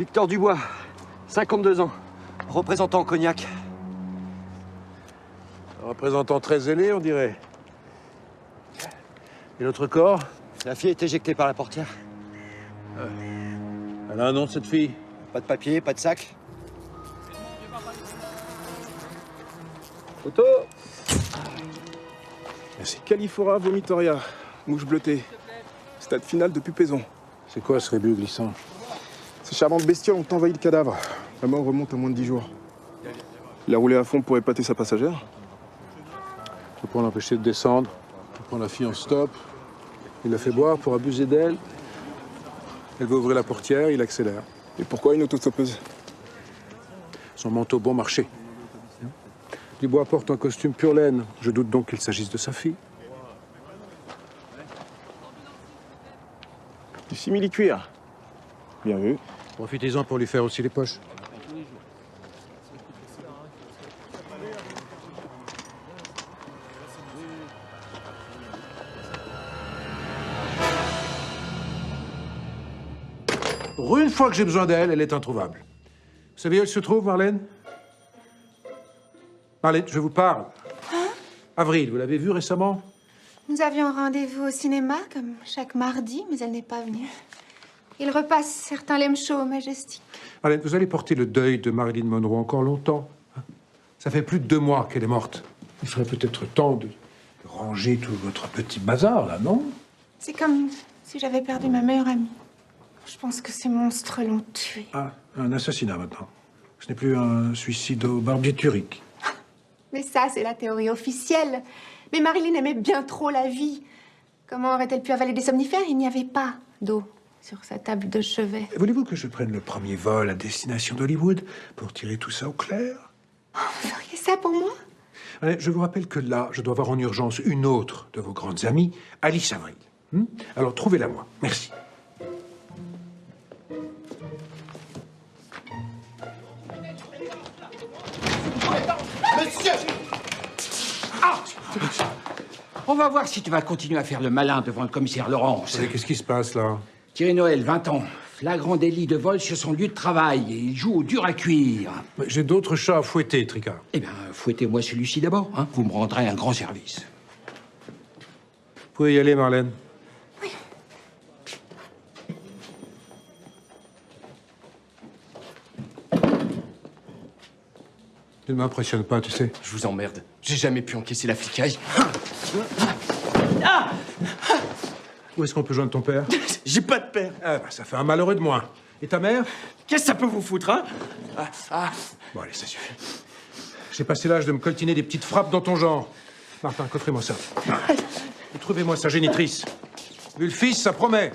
Victor Dubois, 52 ans, représentant Cognac. Un représentant très zélé, on dirait. Et l'autre corps? La fille est éjectée par la portière. Elle a un nom, cette fille? Pas de papier, pas de sac. Photo. Merci. Califora vomitoria, mouche bleutée. Stade final de pupaison. C'est quoi ce rébut glissant? Ces charmantes bestioles ont envahi le cadavre. La mort remonte à moins de 10 jours. Il a roulé à fond pour épater sa passagère. Pour l'empêcher de descendre, il prend la fille en stop. Il la fait boire pour abuser d'elle. Elle veut ouvrir la portière, il accélère. Et pourquoi une autostoppeuse? Son manteau bon marché. Dubois porte un costume pure laine. Je doute donc qu'il s'agisse de sa fille. Du simili-cuir. Bien vu. Profitez-en pour lui faire aussi les poches. Pour une fois que j'ai besoin d'elle, elle est introuvable. Vous savez où elle se trouve, Marlène? Marlène, je vous parle. Hein? Avril, vous l'avez vue récemment? Nous avions rendez-vous au cinéma, comme chaque mardi, mais elle n'est pas venue. Il repasse certains lame shows au Majestic. Marlène, vous allez porter le deuil de Marilyn Monroe encore longtemps. Ça fait plus de 2 mois qu'elle est morte. Il serait peut-être temps de ranger tout votre petit bazar, là, non? C'est comme si j'avais perdu ma meilleure amie. Je pense que ces monstres l'ont tuée. Ah, un assassinat maintenant. Ce n'est plus un suicide au barbiturique. Mais ça, c'est la théorie officielle. Mais Marilyn aimait bien trop la vie. Comment aurait-elle pu avaler des somnifères? Il n'y avait pas d'eau sur sa table de chevet. Voulez-vous que je prenne le premier vol à destination d'Hollywood pour tirer tout ça au clair? Vous feriez ça pour moi? Allez, je vous rappelle que là, je dois voir en urgence une autre de vos grandes amies, Alice Avril. Alors, trouvez-la moi. Merci. Monsieur! Ah! On va voir si tu vas continuer à faire le malin devant le commissaire Laurence. Qu'est-ce qui se passe, là? Thierry Noël, 20 ans. Flagrant délit de vol sur son lieu de travail. Et il joue au dur à cuire. J'ai d'autres chats à fouetter, Tricard. Eh bien, fouettez-moi celui-ci d'abord. Hein. Vous me rendrez un grand service. Vous pouvez y aller, Marlène. Tu ne m'impressionnes pas, tu sais. Je vous emmerde. J'ai jamais pu encaisser la flicaille. Où est-ce qu'on peut joindre ton père? J'ai pas de père. Ah, bah, ça fait un malheureux de moins. Et ta mère? Qu'est-ce que ça peut vous foutre, hein? Bon, allez, ça suffit. J'ai passé l'âge de me coltiner des petites frappes dans ton genre. Martin, coffrez-moi ça. Et trouvez-moi sa génitrice. Vu le fils, ça promet.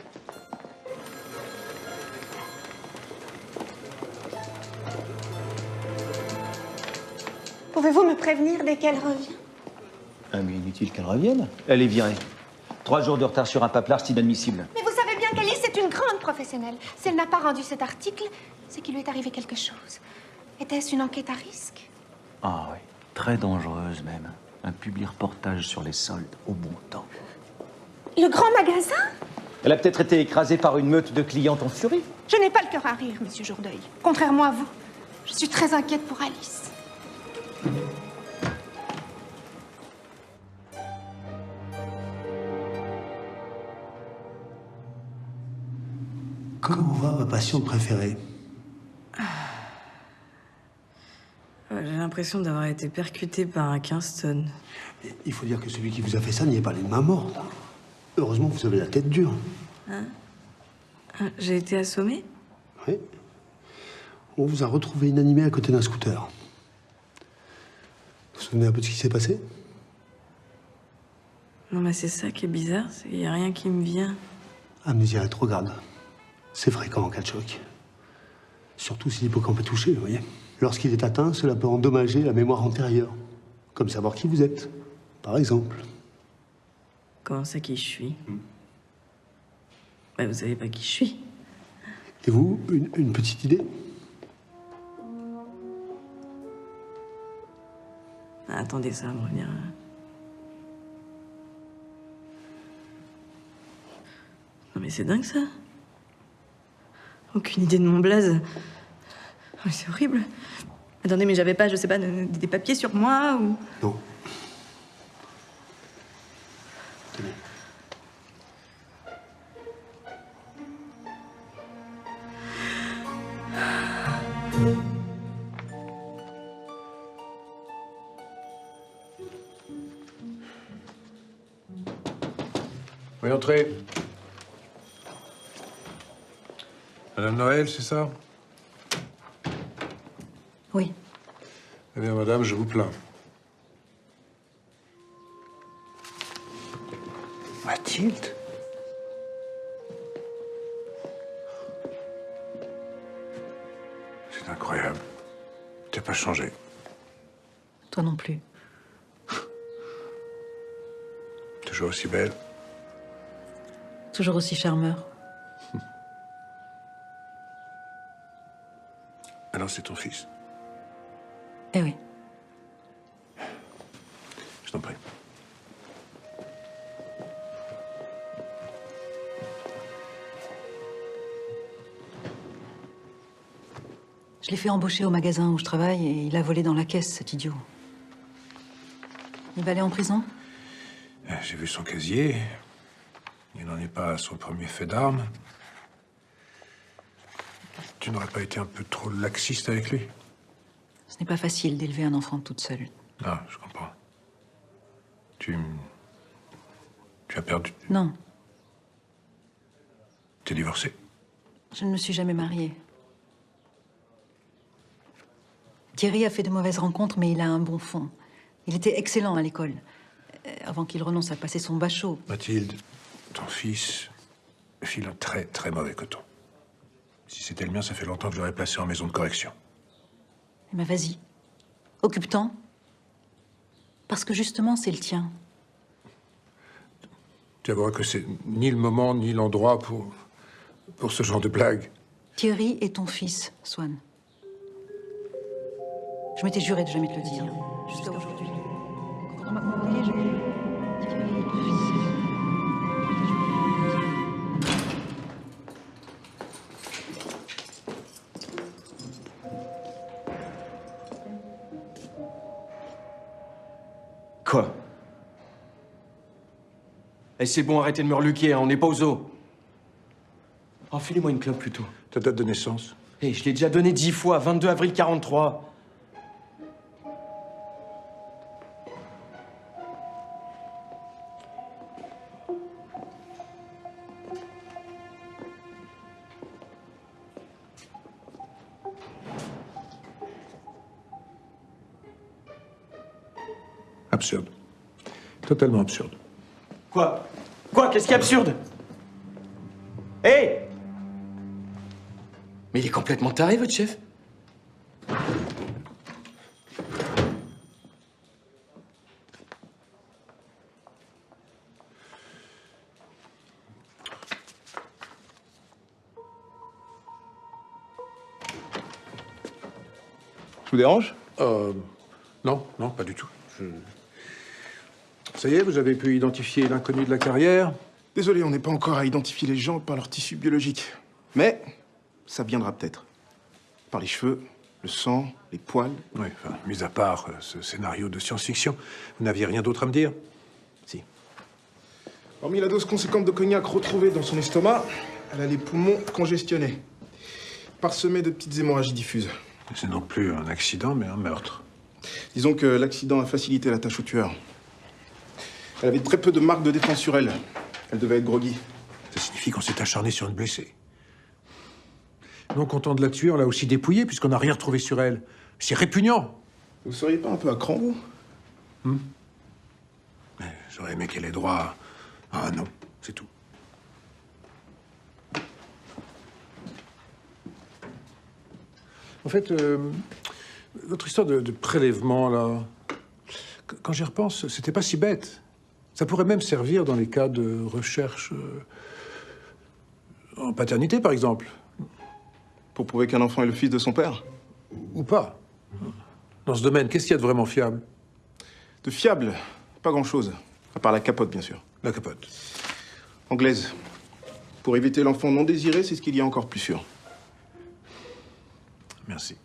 Pouvez-vous me prévenir dès qu'elle revient? Ah, mais inutile qu'elle revienne. Elle est virée. 3 jours de retard sur un paplard, c'est inadmissible. Mais vous savez bien qu'Alice est une grande professionnelle. Si elle n'a pas rendu cet article, c'est qu'il lui est arrivé quelque chose. Était-ce une enquête à risque? Ah oui, très dangereuse même. Un publi-reportage sur les soldes au bon temps. Le grand magasin? Elle a peut-être été écrasée par une meute de clientes en furie. Je n'ai pas le cœur à rire, monsieur Jourdeuil. Contrairement à vous, je suis très inquiète pour Alice. Comment va ma patiente préférée? J'ai l'impression d'avoir été percutée par un Kingston. Il faut dire que celui qui vous a fait ça n'y est pas les mains mortes. Heureusement que vous avez la tête dure. Hein? J'ai été assommée? Oui. On vous a retrouvé inanimé à côté d'un scooter. Vous vous souvenez un peu de ce qui s'est passé? Non, mais c'est ça qui est bizarre, c'est qu'il n'y a rien qui me vient. Amnésie rétrograde. C'est fréquent en cas de choc. Surtout si l'hippocampe est touché, vous voyez. Lorsqu'il est atteint, cela peut endommager la mémoire antérieure. Comme savoir qui vous êtes, par exemple. Comment ça, qui je suis? Bah, vous savez pas qui je suis. Et vous, une petite idée? Ah, attendez, ça va me revenir. Non, mais c'est dingue, ça. Aucune idée de mon blaze. Oh, c'est horrible. Attendez, mais j'avais pas, je sais pas, des papiers sur moi ou... Non. Tenez. Oui, entrez. Madame Noël, c'est ça? Oui. Eh bien, madame, je vous plains. Mathilde? C'est incroyable. T'as pas changé. Toi non plus. Toujours aussi belle. Toujours aussi charmeur. Alors, c'est ton fils. Eh oui. Je t'en prie. Je l'ai fait embaucher au magasin où je travaille et il a volé dans la caisse, cet idiot. Il va aller en prison? J'ai vu son casier. Il n'en est pas à son premier fait d'armes. Tu n'aurais pas été un peu trop laxiste avec lui? Ce n'est pas facile d'élever un enfant toute seule. Ah, je comprends. Tu as perdu... Non, T'es divorcée? je ne me suis jamais mariée. Thierry a fait de mauvaises rencontres, mais il a un bon fond. Il était excellent à l'école, avant qu'il renonce à passer son bachot. Mathilde, ton fils file un très, très mauvais coton. Si c'était le mien, ça fait longtemps que je l'aurais placé en maison de correction. Eh ben vas-y, occupe-t'en. Parce que justement, c'est le tien. Tu vas voir que c'est ni le moment, ni l'endroit pour ce genre de blague. Thierry est ton fils, Swan. Je m'étais juré de jamais te le dire, jusqu'à aujourd'hui. Quand on m'a convoqué, j'ai dit... Thierry est ton fils. Quoi? Eh, c'est bon, arrêtez de me reluquer, hein, on n'est pas aux zoo. Enfilez-moi une clope plutôt. Ta date de naissance? Eh, je l'ai déjà donné 10 fois, 22 avril 43. Absurde. Totalement absurde. Quoi? Quoi? Qu'est-ce qui est absurde? Hé! Mais il est complètement taré, votre chef. Je vous dérange? Non, non, pas du tout. Ça y est, vous avez pu identifier l'inconnu de la carrière? Désolé, on n'est pas encore à identifier les gens par leur tissu biologique. Mais ça viendra peut-être. Par les cheveux, le sang, les poils. Oui, enfin, mis à part ce scénario de science-fiction, vous n'aviez rien d'autre à me dire? Si. Hormis la dose conséquente de cognac retrouvée dans son estomac, elle a les poumons congestionnés, parsemés de petites hémorragies diffuses. C'est non plus un accident, mais un meurtre. Disons que l'accident a facilité la tâche au tueur. Elle avait très peu de marques de défense sur elle. Elle devait être groggy. Ça signifie qu'on s'est acharné sur une blessée. Non content de la tuer, on l'a aussi dépouillée, puisqu'on n'a rien retrouvé sur elle. C'est répugnant. Vous seriez pas un peu à cran, vous? Mais j'aurais aimé qu'elle ait droit à un nom, c'est tout. En fait, votre histoire de prélèvement, là, quand j'y repense, c'était pas si bête. Ça pourrait même servir dans les cas de recherche en paternité, par exemple. Pour prouver qu'un enfant est le fils de son père? Ou pas. Dans ce domaine, qu'est-ce qu'il y a de vraiment fiable? De fiable? Pas grand-chose. À part la capote, bien sûr. La capote. Anglaise. Pour éviter l'enfant non désiré, c'est ce qu'il y a encore plus sûr. Merci.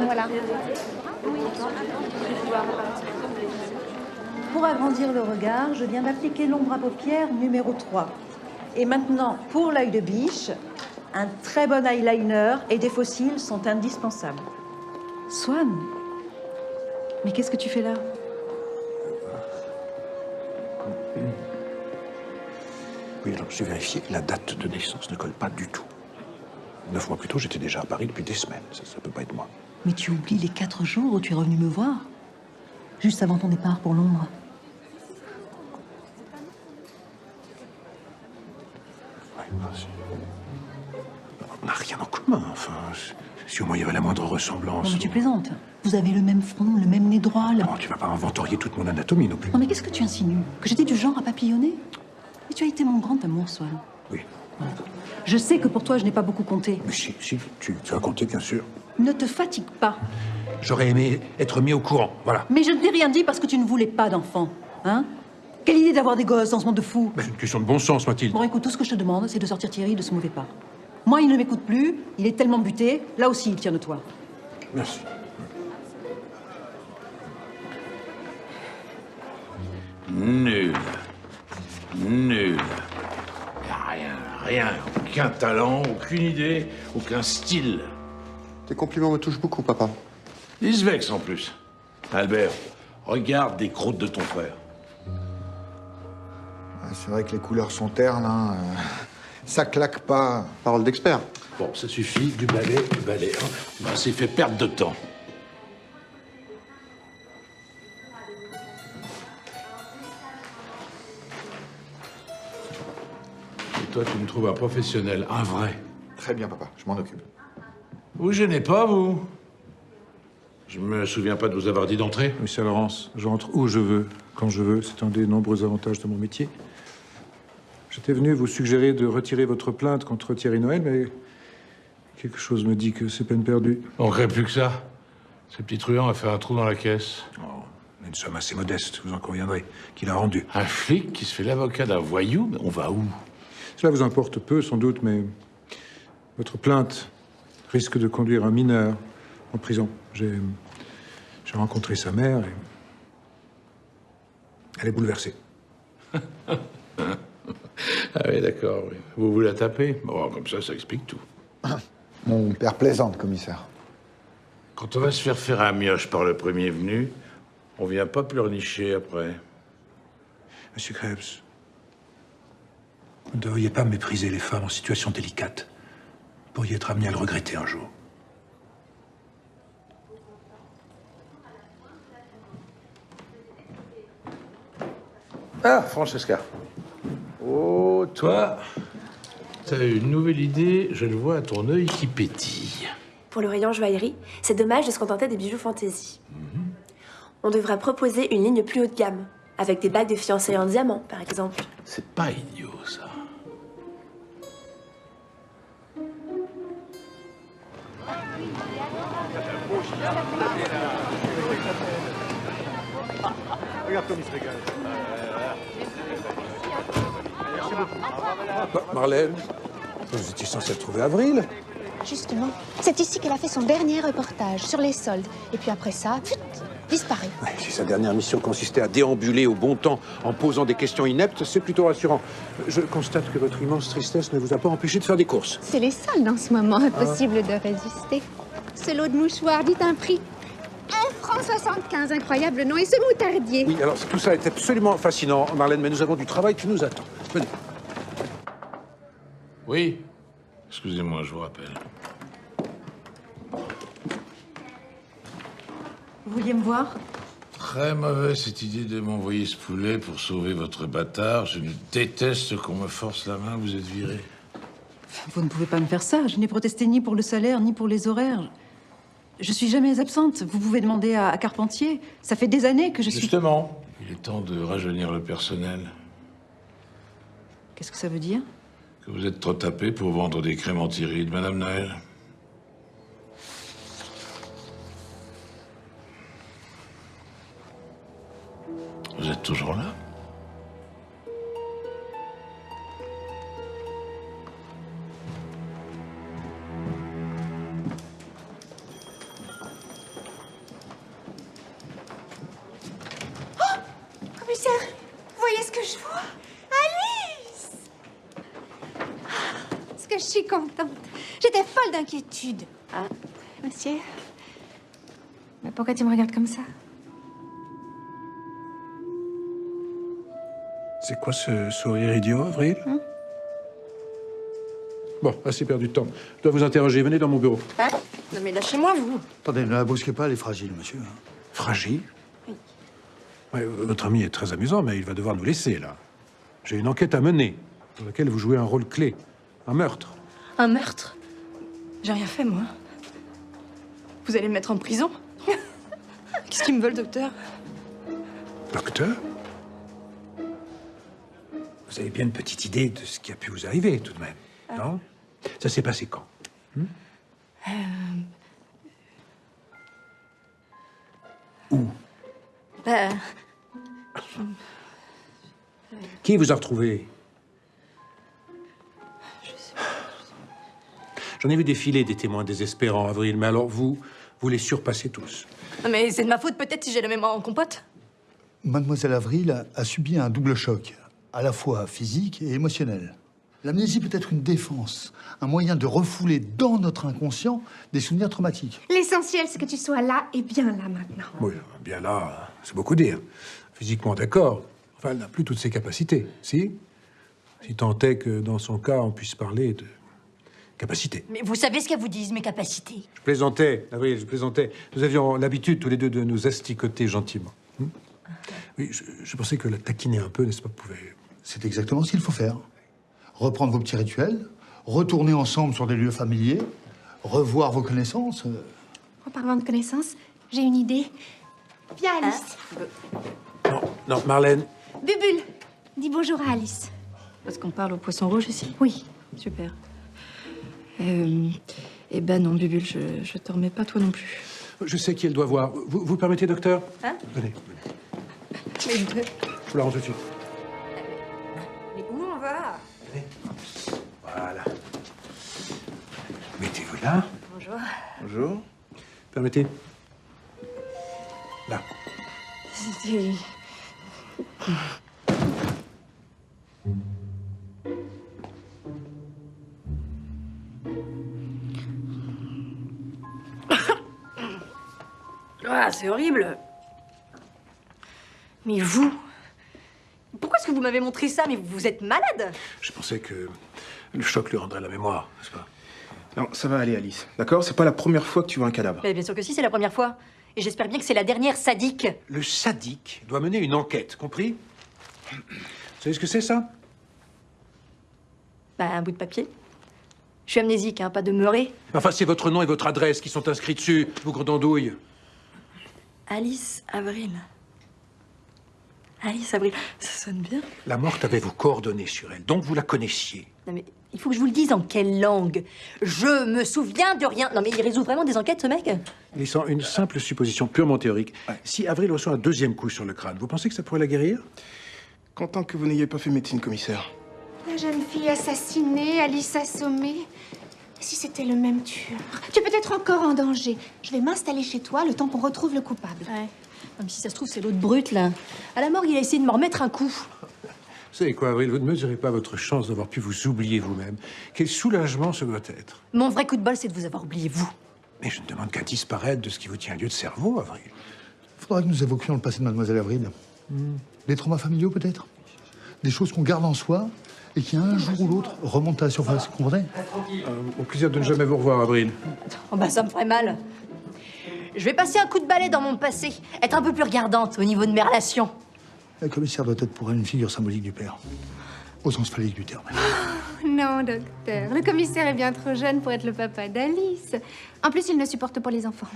Voilà. Pour agrandir le regard, je viens d'appliquer l'ombre à paupières numéro 3. Et maintenant, pour l'œil de biche, un très bon eyeliner et des faux cils sont indispensables. Swan, mais qu'est-ce que tu fais là? Oui, alors j'ai vérifié, la date de naissance ne colle pas du tout. 9 mois plus tôt, j'étais déjà à Paris depuis des semaines. Ça peut pas être moi. Mais tu oublies les 4 jours où tu es revenu me voir, juste avant ton départ pour Londres. Ouais, on n'a rien en commun, enfin. Si au moins il y avait la moindre ressemblance. Non, mais tu plaisantes. Vous avez le même front, le même nez droit. Non, tu vas pas inventorier toute mon anatomie non plus. Non, mais qu'est-ce que tu insinues? Que j'étais du genre à papillonner? Mais tu as été mon grand amour, Swan. Oui. Je sais que pour toi, je n'ai pas beaucoup compté. Mais si, tu as compté, bien sûr. Ne te fatigue pas. J'aurais aimé être mis au courant, voilà. Mais je ne t'ai rien dit parce que tu ne voulais pas d'enfant, hein? Quelle idée d'avoir des gosses dans ce monde de fous. C'est une question de bon sens, Mathilde. Bon, écoute, tout ce que je te demande, c'est de sortir Thierry de ce mauvais pas. Moi, il ne m'écoute plus, il est tellement buté, là aussi, il tient de toi. Merci. Nul. Nul. Rien. Aucun talent, aucune idée, aucun style. Tes compliments me touchent beaucoup, papa. Il se vexe en plus. Albert, regarde des croûtes de ton frère. C'est vrai que les couleurs sont ternes, hein. Ça claque pas. Parole d'expert. Bon, ça suffit, du balai. Hein. Ben, c'est fait perdre de temps. Et toi, tu me trouves un professionnel, un vrai. Très bien, papa, je m'en occupe. Vous gênez pas, vous? Je me souviens pas de vous avoir dit d'entrer. Monsieur Laurence, j'entre où je veux, quand je veux. C'est un des nombreux avantages de mon métier. J'étais venu vous suggérer de retirer votre plainte contre Thierry Noël, mais quelque chose me dit que c'est peine perdue. On ne crée plus que ça. Ce petit truand a fait un trou dans la caisse. Oh, une somme assez modeste, vous en conviendrez, qu'il a rendue. Un flic qui se fait l'avocat d'un voyou, mais on va où? Cela vous importe peu, sans doute, mais votre plainte risque de conduire un mineur en prison. J'ai rencontré sa mère et elle est bouleversée. Ah oui, d'accord, oui. Vous la tapez? Bon, comme ça explique tout. Mon père plaisante, commissaire. Quand on va se faire un mioche par le premier venu, on vient pas pleurnicher après. Monsieur Krebs, vous ne devriez pas mépriser les femmes en situation délicate. Vous pourriez être amené à le regretter un jour. Ah, Francesca. Oh, toi, t'as une nouvelle idée, je le vois à ton œil qui pétille. Pour le rayon joaillerie, c'est dommage de se contenter des bijoux fantaisie. On devrait proposer une ligne plus haut de gamme, avec des bagues de fiançailles en diamant, par exemple. C'est pas idiot, ça. Regarde comme il se régale. Marlène, vous étiez censée retrouver Avril. Justement, c'est ici qu'elle a fait son dernier reportage sur les soldes. Et puis après ça, pfut, disparaît. Ouais, si sa dernière mission consistait à déambuler au bon temps en posant des questions ineptes, c'est plutôt rassurant. Je constate que votre immense tristesse ne vous a pas empêché de faire des courses. C'est les soldes en ce moment, impossible de résister. Ce lot de mouchoirs dit un prix 1,75 franc, incroyable nom, et ce moutardier. Oui, alors tout ça est absolument fascinant, Marlène, mais nous avons du travail qui nous attend. Venez. Oui. Excusez-moi, je vous rappelle. Vous vouliez me voir? Très mauvaise cette idée de m'envoyer ce poulet pour sauver votre bâtard. Je déteste qu'on me force la main, vous êtes viré. Vous ne pouvez pas me faire ça. Je n'ai protesté ni pour le salaire, ni pour les horaires. Je suis jamais absente. Vous pouvez demander à Carpentier. Ça fait des années que je suis... Justement, il est temps de rajeunir le personnel. Qu'est-ce que ça veut dire? Que vous êtes trop tapé pour vendre des crèmes anti-rides, Madame Noël. Vous êtes toujours là? Commissaire, vous voyez ce que je vois? Alice! Est-ce que je suis contente? J'étais folle d'inquiétude. Ah, monsieur? Mais pourquoi tu me regardes comme ça? C'est quoi ce sourire idiot, Avril? Bon, assez perdu de temps. Je dois vous interroger. Venez dans mon bureau. Hein? Non mais lâchez-moi, vous. Attendez, ne la brusquez pas, elle est fragile, monsieur. Fragile? Ouais, votre ami est très amusant, mais il va devoir nous laisser, là. J'ai une enquête à mener, dans laquelle vous jouez un rôle clé. Un meurtre. Un meurtre? J'ai rien fait, moi. Vous allez me mettre en prison? Qu'est-ce qu'ils me veulent, docteur? Docteur? Vous avez bien une petite idée de ce qui a pu vous arriver, tout de même, non? Ça s'est passé quand? Où? Qui vous a retrouvé? J'en ai vu défiler des témoins désespérants, Avril, mais alors vous les surpassez tous. Non mais c'est de ma faute peut-être si j'ai la mémoire en compote. Mademoiselle Avril a subi un double choc, à la fois physique et émotionnel. L'amnésie peut être une défense, un moyen de refouler dans notre inconscient des souvenirs traumatiques. L'essentiel, c'est que tu sois là et bien là maintenant. Oui, bien là, c'est beaucoup dire. Physiquement, d'accord. Enfin, elle n'a plus toutes ses capacités, si? Si tant est que, dans son cas, on puisse parler de capacité. Mais vous savez ce qu'elles vous disent, mes capacités? Je plaisantais, Avril, je plaisantais. Nous avions l'habitude, tous les deux, de nous asticoter gentiment. Oui, je pensais que la taquiner un peu, n'est-ce pas, pouvait... C'est exactement ce qu'il faut faire. Reprendre vos petits rituels, retourner ensemble sur des lieux familiers, revoir vos connaissances. En parlant de connaissances, j'ai une idée. Viens, Alice. Non, Marlène. Bubule, dis bonjour à Alice. Parce qu'on parle au poisson rouge ici? Oui. Super. Eh ben non, Bubule, je te remets pas toi non plus. Je sais qui elle doit voir. Vous permettez, docteur? Hein? Venez. Mais Je vous la rends tout de suite. Mais où on va? Voilà. Mettez-vous là. Bonjour. Bonjour. Permettez. Là. C'était... Ah, c'est horrible. Mais vous... Pourquoi est-ce que vous m'avez montré ça? Mais vous êtes malade? Je pensais que le choc lui rendrait la mémoire, n'est-ce pas? Non, ça va aller, Alice. D'accord? C'est pas la première fois que tu vois un cadavre. Mais bien sûr que si, c'est la première fois. Et j'espère bien que c'est la dernière, sadique. Le sadique doit mener une enquête, compris? Vous savez ce que c'est, ça? Bah, un bout de papier. Je suis amnésique, hein, pas demeurée. Enfin, c'est votre nom et votre adresse qui sont inscrits dessus, vous gredandouille. Alice Avril. Alice Avril, ça sonne bien. La morte avait vos coordonnées sur elle, donc vous la connaissiez. Non mais, il faut que je vous le dise en quelle langue? Je me souviens de rien. Non mais il résout vraiment des enquêtes, ce mec? Laissant une simple supposition purement théorique. Si Avril reçoit un deuxième coup sur le crâne, vous pensez que ça pourrait la guérir? Content que vous n'ayez pas fait médecine, commissaire. La jeune fille assassinée, Alice assommée. Et si c'était le même tueur? Tu es peut-être encore en danger. Je vais m'installer chez toi le temps qu'on retrouve le coupable. Ouais. Non, mais si ça se trouve, c'est l'autre brute, là. À la morgue, il a essayé de me remettre un coup. Vous savez quoi, Avril, vous ne mesurez pas votre chance d'avoir pu vous oublier vous-même. Quel soulagement ce doit être. Mon vrai coup de bol, c'est de vous avoir oublié, vous. Mais je ne demande qu'à disparaître de ce qui vous tient lieu de cerveau, Avril. Il faudra que nous évoquions le passé de Mademoiselle Avril. Des traumas familiaux, peut-être? Des choses qu'on garde en soi et qui, un jour ou l'autre, remontent à la surface. Vous comprenez? Au plaisir de ne jamais vous revoir, Avril. Oh bah, ça me ferait mal. Je vais passer un coup de balai dans mon passé. Être un peu plus regardante au niveau de mes relations. Le commissaire doit être pour elle une figure symbolique du père. Au sens phallique du terme. Non, docteur. Le commissaire est bien trop jeune pour être le papa d'Alice. En plus, il ne supporte pas les enfants.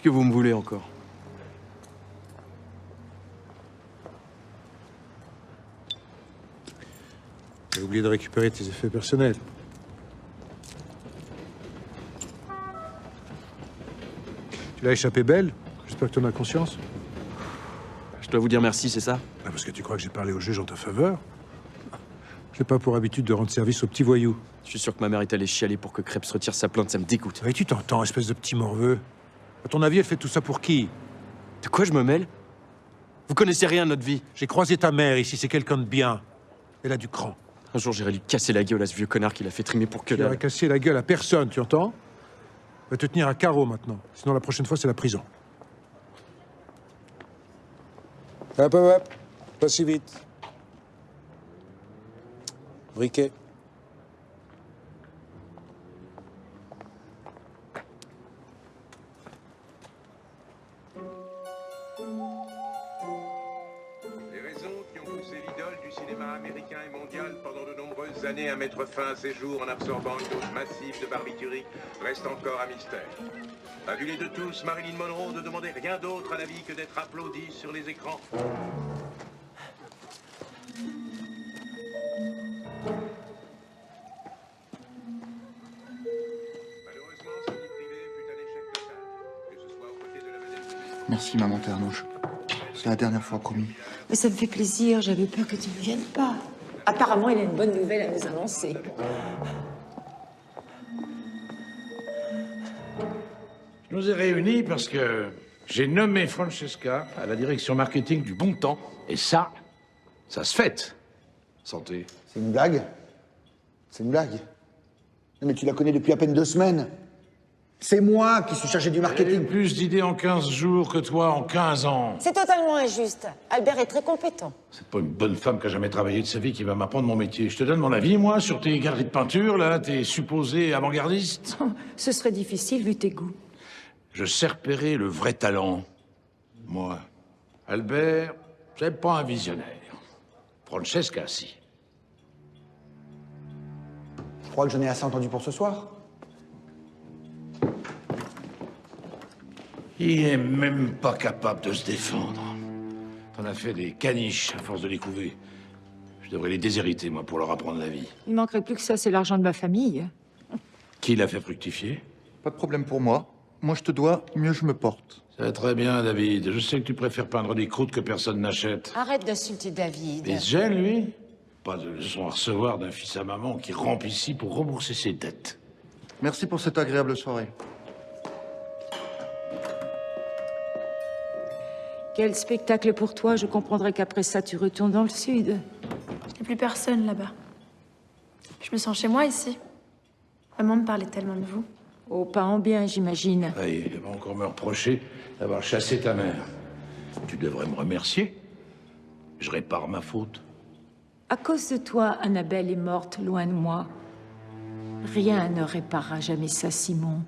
que vous me voulez encore? J'ai oublié de récupérer tes effets personnels. Tu l'as échappé belle? J'espère que tu en as conscience. Je dois vous dire merci, c'est ça? Ah, parce que tu crois que j'ai parlé au juge en ta faveur? J'ai pas pour habitude de rendre service aux petits voyous. Je suis sûr que ma mère est allée chialer pour que Krebs retire sa plainte, ça me dégoûte. Oui, tu t'entends, espèce de petit morveux. À ton avis, elle fait tout ça pour qui? De quoi je me mêle? Vous connaissez rien de notre vie. J'ai croisé ta mère ici, c'est quelqu'un de bien. Elle a du cran. Un jour, j'irai lui casser la gueule à ce vieux connard qui l'a fait trimer pour que Tu n'auras dalle. cassé la gueule à personne, tu entends? Va te tenir à carreau maintenant. Sinon, la prochaine fois, c'est la prison. Hop, hop, hop. Pas si vite. Briquet. Les raisons qui ont poussé l'idole du cinéma américain et mondial pendant de nombreuses années à mettre fin à ses jours en absorbant une dose massive de barbiturique restent encore un mystère. Adulée de tous, Marilyn Monroe ne demandait rien d'autre à la vie que d'être applaudie sur les écrans. Malheureusement, sa vie privée fut un échec total, que ce soit aux côtés de la vedette. Merci, maman Ternouche. C'est la dernière fois, promis. Mais ça me fait plaisir, j'avais peur que tu ne viennes pas. Apparemment, il a une bonne nouvelle à nous annoncer. Je nous ai réunis parce que j'ai nommé Francesca à la direction marketing du Bon Temps. Et ça se fête. Santé. C'est une blague? C'est une blague? Non, mais tu la connais depuis à peine 2 semaines. C'est moi qui suis chargé du J'ai marketing. plus d'idées en 15 jours que toi en 15 ans. C'est totalement injuste. Albert est très compétent. C'est pas une bonne femme qui a jamais travaillé de sa vie qui va m'apprendre mon métier. Je te donne mon avis, moi, sur tes galeries de peinture, là, t'es supposé avant-gardiste. Ce serait difficile vu tes goûts. Je sais repérer le vrai talent. Moi, Albert, c'est pas un visionnaire. Francesca, si. Je crois que j'en ai assez entendu pour ce soir. Il est même pas capable de se défendre. T'en as fait des caniches à force de les couver. Je devrais les déshériter, moi, pour leur apprendre la vie. Il manquerait plus que ça, c'est l'argent de ma famille. Qui l'a fait fructifier? Pas de problème pour moi. Moi, je te dois, mieux je me porte. Ça va très bien, David. Je sais que tu préfères peindre des croûtes que personne n'achète. Arrête d'insulter David. Il se gêne, lui? Pas de leçon à recevoir d'un fils à maman qui rampe ici pour rembourser ses dettes. Merci pour cette agréable soirée. Quel spectacle pour toi. Je comprendrais qu'après ça, tu retournes dans le sud. Il n'y a plus personne là-bas. Je me sens chez moi ici. Maman me parlait tellement de vous. Oh, pas en bien, j'imagine. Allez, il va encore me reprocher d'avoir chassé ta mère. Tu devrais me remercier. Je répare ma faute. À cause de toi, Annabelle est morte loin de moi. Rien ne réparera jamais ça, Simon.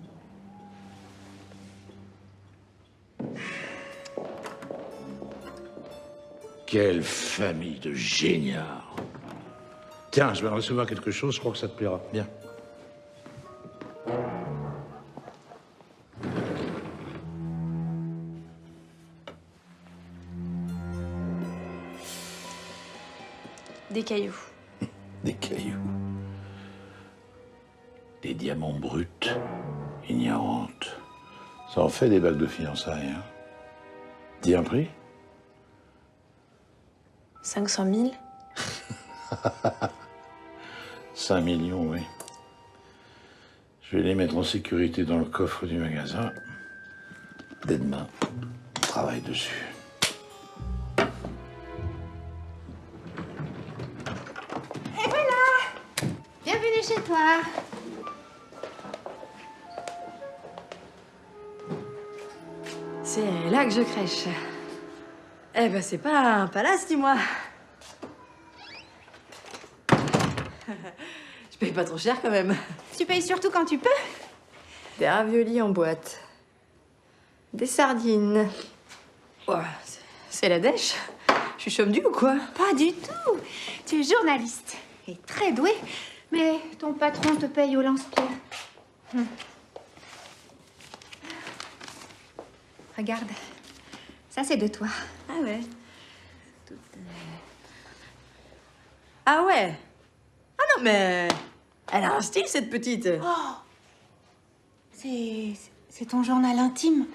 Quelle famille de géniards. Tiens, je vais recevoir quelque chose, je crois que ça te plaira. Bien. Des cailloux. Des cailloux. Des diamants bruts. Ignorantes. Ça en fait des bagues de fiançailles, hein. Dis un prix? 500 000. 5 millions, oui. Je vais les mettre en sécurité dans le coffre du magasin. Dès demain, on travaille dessus. Et voilà! Bienvenue chez toi. C'est là que je crèche. Eh ben, c'est pas un palace, dis-moi. Je paye pas trop cher, quand même. Tu payes surtout quand tu peux. Des raviolis en boîte. Des sardines. Ouais, c'est la dèche. Je suis chôme du ou quoi? Pas du tout. Tu es journaliste et très doué, mais ton patron te paye au lance-pierre. Regarde. Ça, c'est de toi. Ah ouais. Ah ouais. Ah non, mais... Elle a un style, cette petite. Oh. C'est ton journal intime.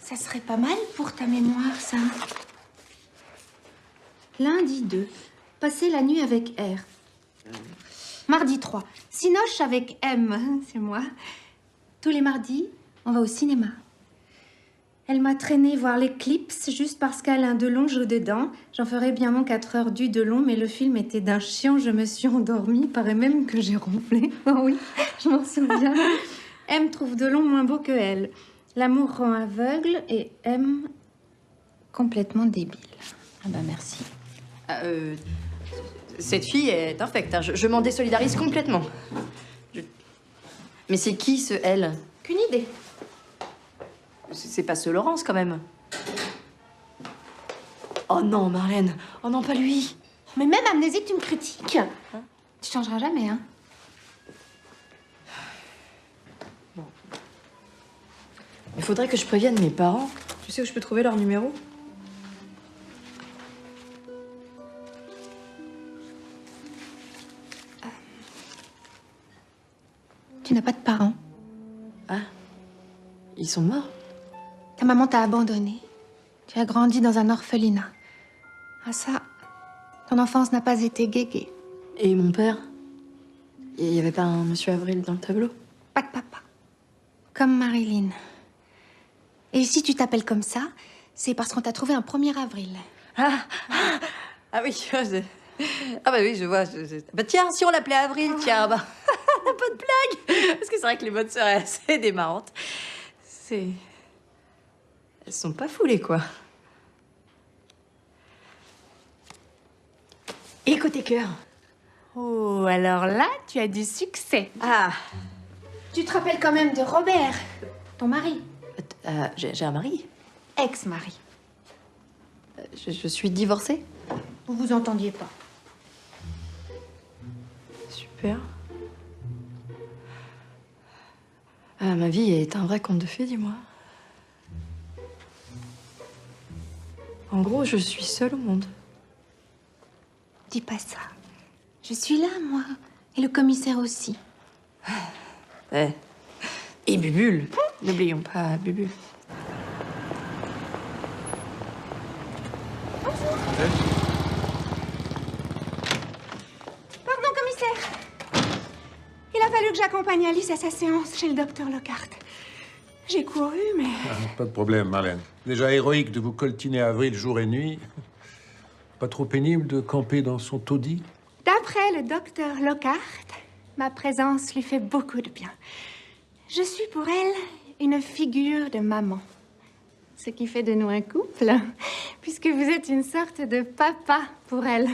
Ça serait pas mal pour ta mémoire, ça. Lundi 2. Passer la nuit avec R. Mardi 3. Cinoche avec M. C'est moi. Tous les mardis, on va au cinéma. Elle m'a traîné voir l'Éclipse juste parce qu'Alain Delon joue dedans. J'en ferais bien mon 4 heures du Delon, mais le film était d'un chiant. Je me suis endormie. Paraît même que j'ai ronflé. Oh oui, je m'en souviens. M trouve Delon moins beau que elle. L'amour rend aveugle et M complètement débile. Ah bah merci. Cette fille est infecte. Hein. Je m'en désolidarise complètement. Mais c'est qui, ce elle? Qu'une idée. C'est pas ce Laurence, quand même. Oh non, Marlène. Oh non, pas lui. Mais même amnésique, tu me critiques. Hein? Tu changeras jamais, hein. Bon. Il faudrait que je prévienne mes parents. Tu sais où je peux trouver leur numéro? Tu n'as pas de parents. Ah. Ils sont morts? Ta maman t'a abandonné. Tu as grandi dans un orphelinat. Ah ça, ton enfance n'a pas été guéguée. Et mon père? Il y avait pas un monsieur Avril dans le tableau? Pas de papa. Comme Marilyn. Et si tu t'appelles comme ça, c'est parce qu'on t'a trouvé un 1er avril. Ah oui, ah bah oui, je vois. Bah tiens, si on l'appelait Avril, tiens, bah... pas de blague. Parce que c'est vrai que les bonnes sœurs, c'est des marrantes. Elles sont pas foulées, quoi. Et côté cœur? Oh, alors là, tu as du succès. Ah. Tu te rappelles quand même de Robert, ton mari? J'ai un mari. Ex-mari. Je suis divorcée? Vous vous entendiez pas. Super. Ma vie est un vrai conte de fées, dis-moi. En gros, je suis seule au monde. Dis pas ça. Je suis là, moi. Et le commissaire aussi. Ouais. Et Bubule. N'oublions pas Bubule. Pardon, commissaire. Il a fallu que j'accompagne Alice à sa séance chez le docteur Lockhart. J'ai couru, mais... Pas de problème, Marlène. Déjà héroïque de vous coltiner Avril jour et nuit. Pas trop pénible de camper dans son taudis? D'après le docteur Lockhart, ma présence lui fait beaucoup de bien. Je suis pour elle une figure de maman. Ce qui fait de nous un couple, puisque vous êtes une sorte de papa pour elle.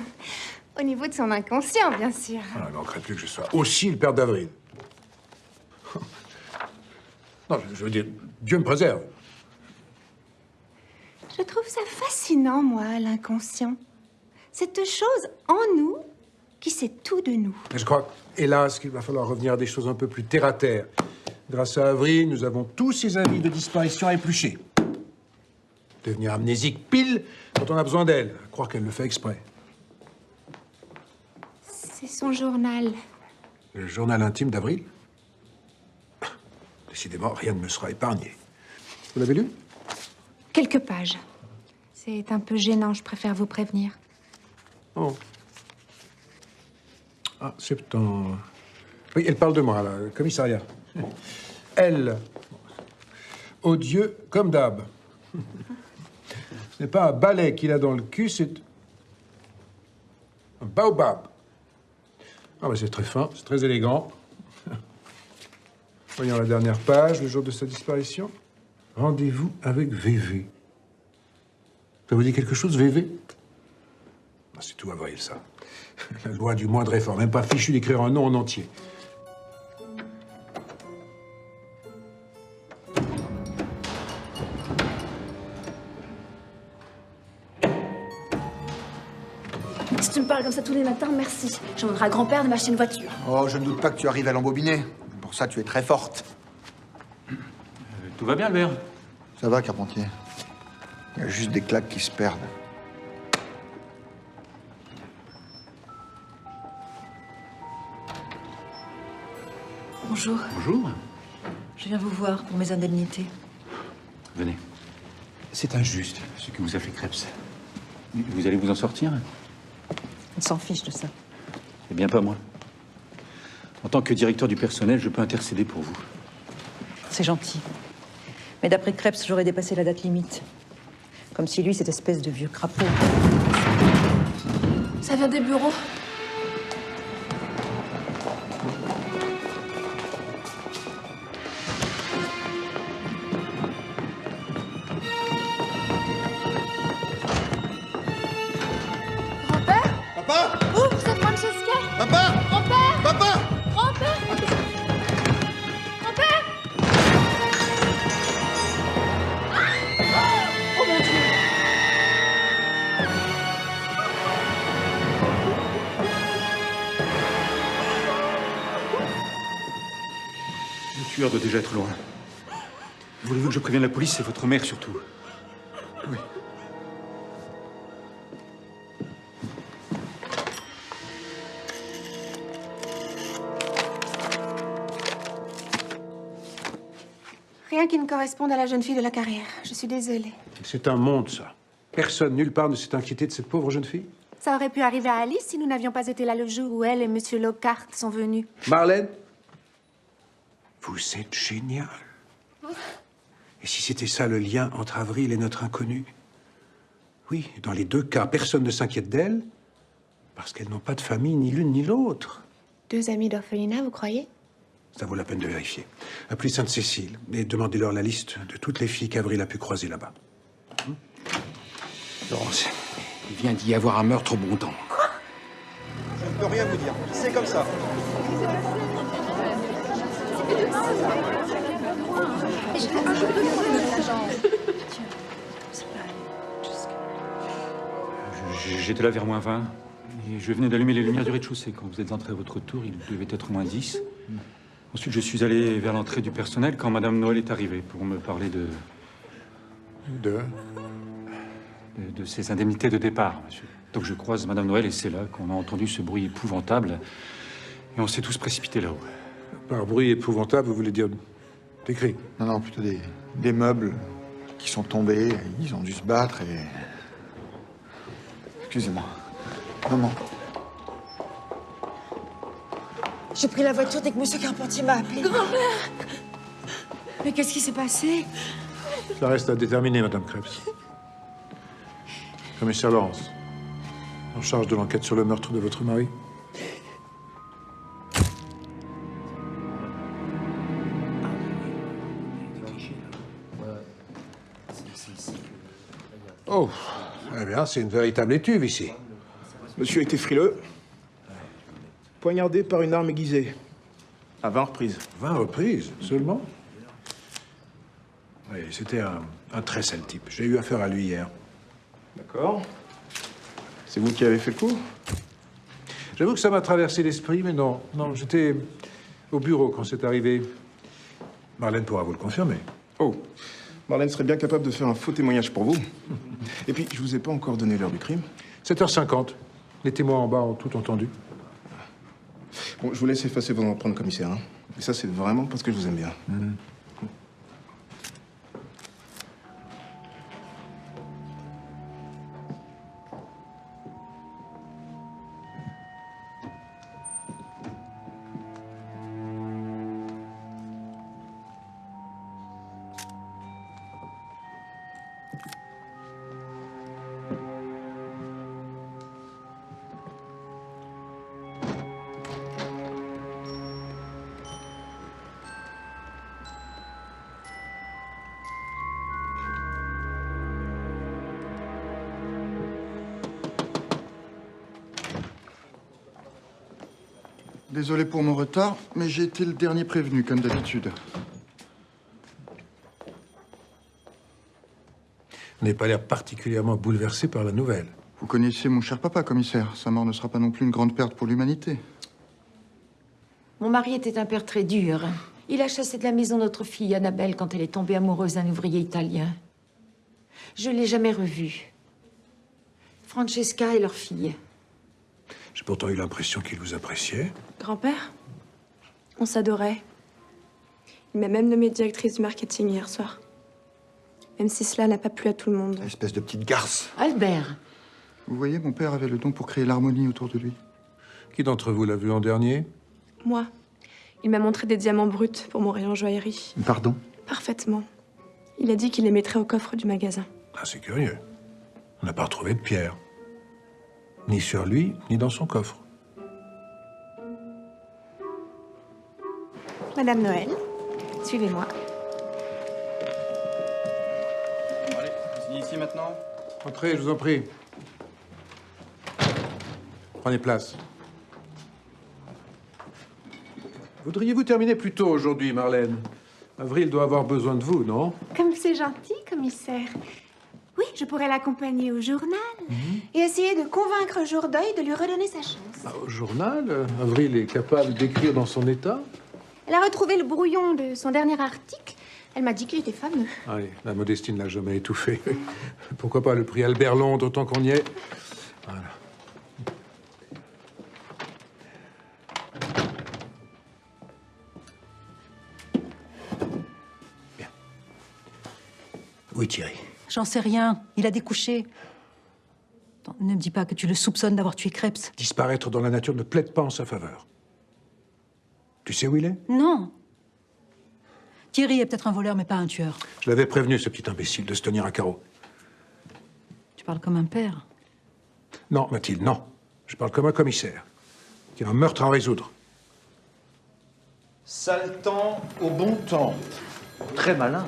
Au niveau de son inconscient, bien sûr. Ah, il manquerait plus que je sois aussi le père d'Avril. Non, je veux dire, Dieu me préserve. Je trouve ça fascinant, moi, l'inconscient. Cette chose en nous qui sait tout de nous. Mais je crois, hélas, qu'il va falloir revenir à des choses un peu plus terre à terre. Grâce à Avril, nous avons tous ces avis de disparition à éplucher. Devenir amnésique pile quand on a besoin d'elle. À croire qu'elle le fait exprès. C'est son journal. Le journal intime d'Avril? Décidément, rien ne me sera épargné. Vous l'avez lu? Quelques pages. C'est un peu gênant, je préfère vous prévenir. Oh. Ah, septembre. Oui, elle parle de moi, là, le commissariat. Elle. Odieux comme d'hab. Ce n'est pas un balai qu'il a dans le cul, c'est un baobab. Ah, bah c'est très fin, c'est très élégant. Voyons la dernière page, le jour de sa disparition. Rendez-vous avec VV. Ça vous dit quelque chose, VV? Ah, c'est tout Avril, ça. La loi du moindre effort, même pas fichu d'écrire un nom en entier. Si tu me parles comme ça tous les matins, merci. J'en voudrais à grand-père de m'acheter une voiture. Oh, je ne doute pas que tu arrives à l'embobiner. Pour ça, tu es très forte. Tout va bien, Albert? Ça va, Carpentier. Il y a juste des claques qui se perdent. Bonjour. Bonjour. Je viens vous voir pour mes indemnités. Venez. C'est injuste, ce que vous a fait Krebs. Vous allez vous en sortir? On s'en fiche de ça. Eh bien, pas moi. En tant que directeur du personnel, je peux intercéder pour vous. C'est gentil. Mais d'après Krebs, j'aurais dépassé la date limite. Comme si lui, cette espèce de vieux crapaud. Ça vient des bureaux. Grand-père? Papa? Ouvre, c'est Francesca! Papa? Grand-père! Papa? Grand-père! Grand-père! Oh mon Dieu! Le tueur doit déjà être loin. Voulez-vous que je prévienne la police et votre mère surtout? Oui. Rien qui ne corresponde à la jeune fille de la carrière. Je suis désolée. C'est un monde, ça. Personne, nulle part, ne s'est inquiété de cette pauvre jeune fille. Ça aurait pu arriver à Alice si nous n'avions pas été là le jour où elle et Monsieur Lockhart sont venus. Marlène? Vous êtes génial. Et si c'était ça le lien entre Avril et notre inconnue? Oui, dans les deux cas, personne ne s'inquiète d'elle, parce qu'elles n'ont pas de famille, ni l'une ni l'autre. Deux amis d'orphelinat, vous croyez? Ça vaut la peine de vérifier. Appelez Sainte-Cécile et demandez-leur la liste de toutes les filles qu'Avril a pu croiser là-bas. Laurence, il vient d'y avoir un meurtre au bon temps. Je ne peux rien vous dire. C'est comme ça. J'étais là vers -20. Et je venais d'allumer les lumières du rez-de-chaussée. Quand vous êtes entré à votre tour, il devait être -10. Ensuite, je suis allé vers l'entrée du personnel quand Madame Noël est arrivée pour me parler de ses indemnités de départ, monsieur. Donc je croise Madame Noël et c'est là qu'on a entendu ce bruit épouvantable. Et on s'est tous précipités là-haut. Par bruit épouvantable, vous voulez dire des cris? Non, non, plutôt des meubles qui sont tombés. Ils ont dû se battre et... Excusez-moi. Maman. J'ai pris la voiture dès que Monsieur Carpentier m'a appelé. Grand-mère! Mais qu'est-ce qui s'est passé? Ça reste à déterminer, Madame Krebs. Commissaire Laurence, en charge de l'enquête sur le meurtre de votre mari. Oh, eh bien, c'est une véritable étuve ici. Monsieur était frileux. Poignardé par une arme aiguisée. À 20 reprises. 20 reprises seulement? Oui, c'était un très sale type. J'ai eu affaire à lui hier. D'accord. C'est vous qui avez fait le coup? J'avoue que ça m'a traversé l'esprit, mais non. Non, j'étais au bureau quand c'est arrivé. Marlène pourra vous le confirmer. Oh, Marlène serait bien capable de faire un faux témoignage pour vous. Et puis, je vous ai pas encore donné l'heure du crime. 7h50. Les témoins en bas ont tout entendu. Bon, je vous laisse effacer vos empreintes, commissaire. Hein. Et ça, c'est vraiment parce que je vous aime bien. Désolé pour mon retard, mais j'ai été le dernier prévenu, comme d'habitude. Vous n'avez pas l'air particulièrement bouleversé par la nouvelle. Vous connaissez mon cher papa, commissaire. Sa mort ne sera pas non plus une grande perte pour l'humanité. Mon mari était un père très dur. Il a chassé de la maison notre fille, Annabelle, quand elle est tombée amoureuse d'un ouvrier italien. Je l'ai jamais revue. Francesca et leur fille. J'ai pourtant eu l'impression qu'il vous appréciait. Grand-père, on s'adorait. Il m'a même nommée directrice du marketing hier soir. Même si cela n'a pas plu à tout le monde. Espèce de petite garce. Albert. Vous voyez, mon père avait le don pour créer l'harmonie autour de lui. Qui d'entre vous l'a vu en dernier? Moi, il m'a montré des diamants bruts pour mon rayon joaillerie. Pardon? Parfaitement. Il a dit qu'il les mettrait au coffre du magasin. Ah, c'est curieux. On n'a pas retrouvé de pierre. Ni sur lui, ni dans son coffre. Madame Noël, suivez-moi. Allez, signez ici maintenant. Entrez, je vous en prie. Prenez place. Voudriez-vous terminer plus tôt aujourd'hui, Marlène? Avril doit avoir besoin de vous, non? Comme c'est gentil, commissaire. Oui, je pourrais l'accompagner au journal et essayer de convaincre Jourdeuil de lui redonner sa chance. Ah, au journal, Avril est capable d'écrire dans son état? Elle a retrouvé le brouillon de son dernier article. Elle m'a dit qu'il était fameux. Allez, la modestie ne l'a jamais étouffé. Pourquoi pas le prix Albert Londres, autant qu'on y est. Voilà. Bien. Oui, Thierry. J'en sais rien. Il a découché. Attends, ne me dis pas que tu le soupçonnes d'avoir tué Krebs. Disparaître dans la nature ne plaide pas en sa faveur. Tu sais où il est? Non. Thierry est peut-être un voleur, mais pas un tueur. Je l'avais prévenu, ce petit imbécile, de se tenir à carreau. Tu parles comme un père. Non, Mathilde, non. Je parle comme un commissaire, qui a un meurtre à résoudre. Sale temps au bon temps. Très malin.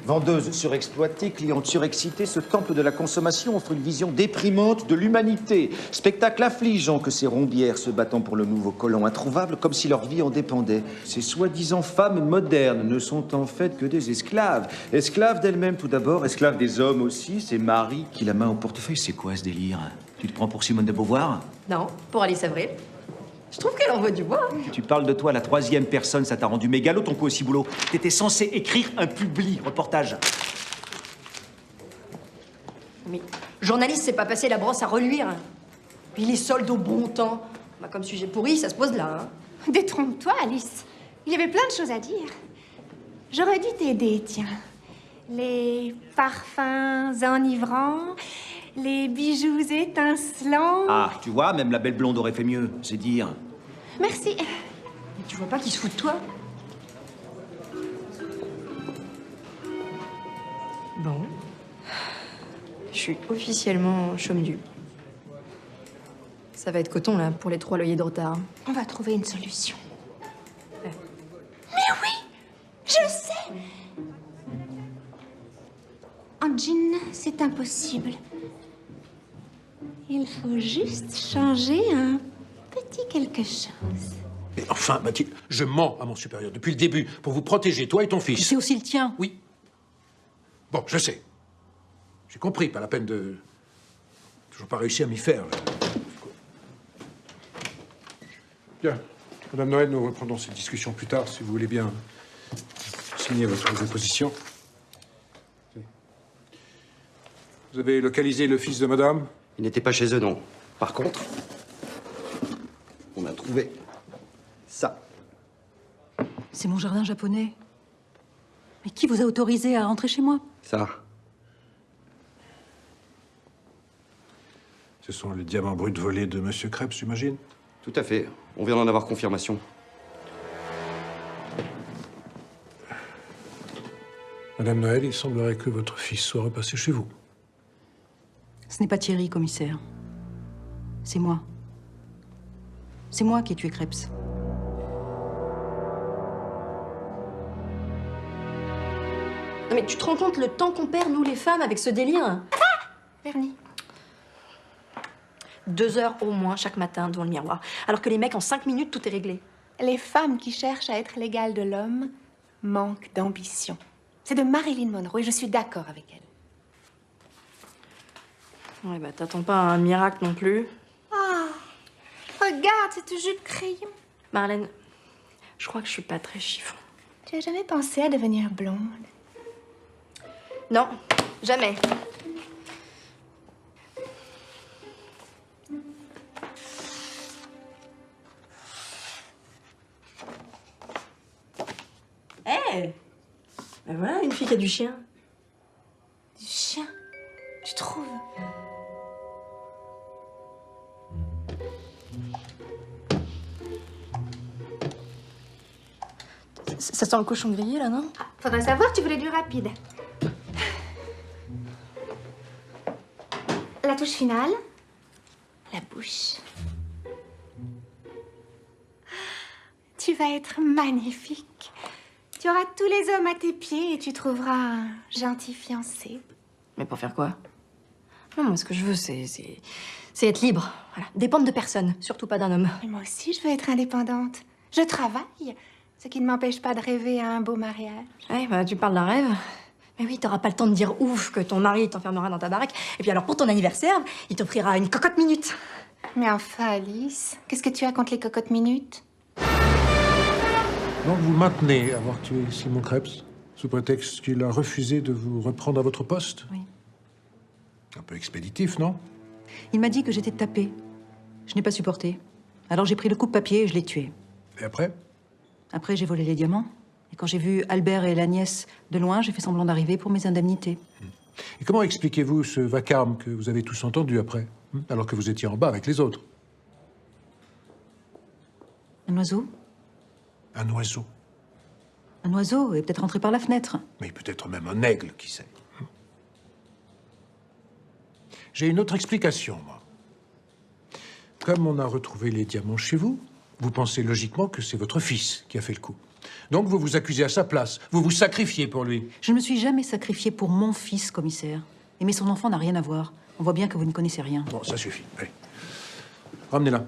Vendeuse surexploitée, cliente surexcitée, ce temple de la consommation offre une vision déprimante de l'humanité. Spectacle affligeant que ces rombières se battant pour le nouveau colon introuvable comme si leur vie en dépendait. Ces soi-disant femmes modernes ne sont en fait que des esclaves. Esclaves d'elles-mêmes tout d'abord, esclaves des hommes aussi, ces maris qui la main au portefeuille. C'est quoi ce délire? Tu te prends pour Simone de Beauvoir? Non, pour Alice Avril. Je trouve qu'elle envoie du bois. Tu parles de toi à la troisième personne, ça t'a rendu mégalo ton coup aussi boulot. T'étais censé écrire un reportage. Mais journaliste, c'est pas passer la brosse à reluire. Puis les soldes au bon temps. Bah, comme sujet pourri, ça se pose là. Hein. Détrompe-toi, Alice. Il y avait plein de choses à dire. J'aurais dû t'aider, tiens. Les parfums enivrants, les bijoux étincelants. Ah, tu vois, même la belle blonde aurait fait mieux, c'est dire. Merci. Mais tu vois pas qu'il se fout de toi? Bon. Je suis officiellement chôme du. Ça va être coton, là, pour les 3 loyers de retard. On va trouver une solution. Ouais. Mais oui, je sais. En jean, c'est impossible. Il faut juste changer un petit quelque chose. Mais enfin, Mathilde, je mens à mon supérieur depuis le début pour vous protéger, toi et ton fils. C'est aussi le tien. Oui. Bon, je sais. J'ai compris, pas la peine de... Toujours pas réussi à m'y faire. Bien. Madame Noël, nous reprendrons cette discussion plus tard, si vous voulez bien signer votre déposition. Vous avez localisé le fils de madame? Il n'était pas chez eux, non. Par contre, on a trouvé ça. C'est mon jardin japonais. Mais qui vous a autorisé à rentrer chez moi? Ça. Ce sont les diamants bruts volés de Monsieur Krebs, j'imagine? Tout à fait. On vient d'en avoir confirmation. Madame Noël, il semblerait que votre fils soit repassé chez vous. Ce n'est pas Thierry, commissaire. C'est moi. C'est moi qui ai tué Krebs. Non mais tu te rends compte le temps qu'on perd, nous les femmes, avec ce délire? Vernis. 2 heures au moins chaque matin devant le miroir. Alors que les mecs, en 5 minutes, tout est réglé. Les femmes qui cherchent à être l'égale de l'homme manquent d'ambition. C'est de Marilyn Monroe et je suis d'accord avec elle. Ouais, bah t'attends pas un miracle non plus. Ah, regarde cette jus de crayon. Marlène, je crois que je suis pas très chiffon. Tu as jamais pensé à devenir blonde? Non, jamais. Hé! Ben voilà, une fille qui a du chien. Du chien? Tu trouves? Ça sent le cochon grillé, là, non? Faudrait savoir, tu voulais du rapide. La touche finale. La bouche. Tu vas être magnifique. Tu auras tous les hommes à tes pieds et tu trouveras un gentil fiancé. Mais pour faire quoi? Non, moi, ce que je veux, c'est être libre. Voilà. Dépendre de personne, surtout pas d'un homme. Mais moi aussi, je veux être indépendante. Je travaille, ce qui ne m'empêche pas de rêver à un beau mariage. Ouais, bah, tu parles d'un rêve. Mais oui, t'auras pas le temps de dire ouf que ton mari t'enfermera dans ta baraque. Et puis alors, pour ton anniversaire, il t'offrira une cocotte minute. Mais enfin, Alice, qu'est-ce que tu as contre les cocottes minutes? Donc vous maintenez avoir tué Simon Krebs, sous prétexte qu'il a refusé de vous reprendre à votre poste? Oui. Un peu expéditif, non? Il m'a dit que j'étais tapée. Je n'ai pas supporté. Alors j'ai pris le coupe-papier et je l'ai tué. Et après? Après, j'ai volé les diamants. Et quand j'ai vu Albert et la nièce de loin, j'ai fait semblant d'arriver pour mes indemnités. Et comment expliquez-vous ce vacarme que vous avez tous entendu après, alors que vous étiez en bas avec les autres? Un oiseau? Un oiseau. Un oiseau est peut-être rentré par la fenêtre. Mais peut-être même un aigle, qui sait. J'ai une autre explication, moi. Comme on a retrouvé les diamants chez vous, vous pensez logiquement que c'est votre fils qui a fait le coup. Donc vous vous accusez à sa place, vous vous sacrifiez pour lui. Je ne me suis jamais sacrifiée pour mon fils, commissaire. Aimer son enfant n'a rien à voir. On voit bien que vous ne connaissez rien. Bon, ça suffit. Allez. Ramenez-la.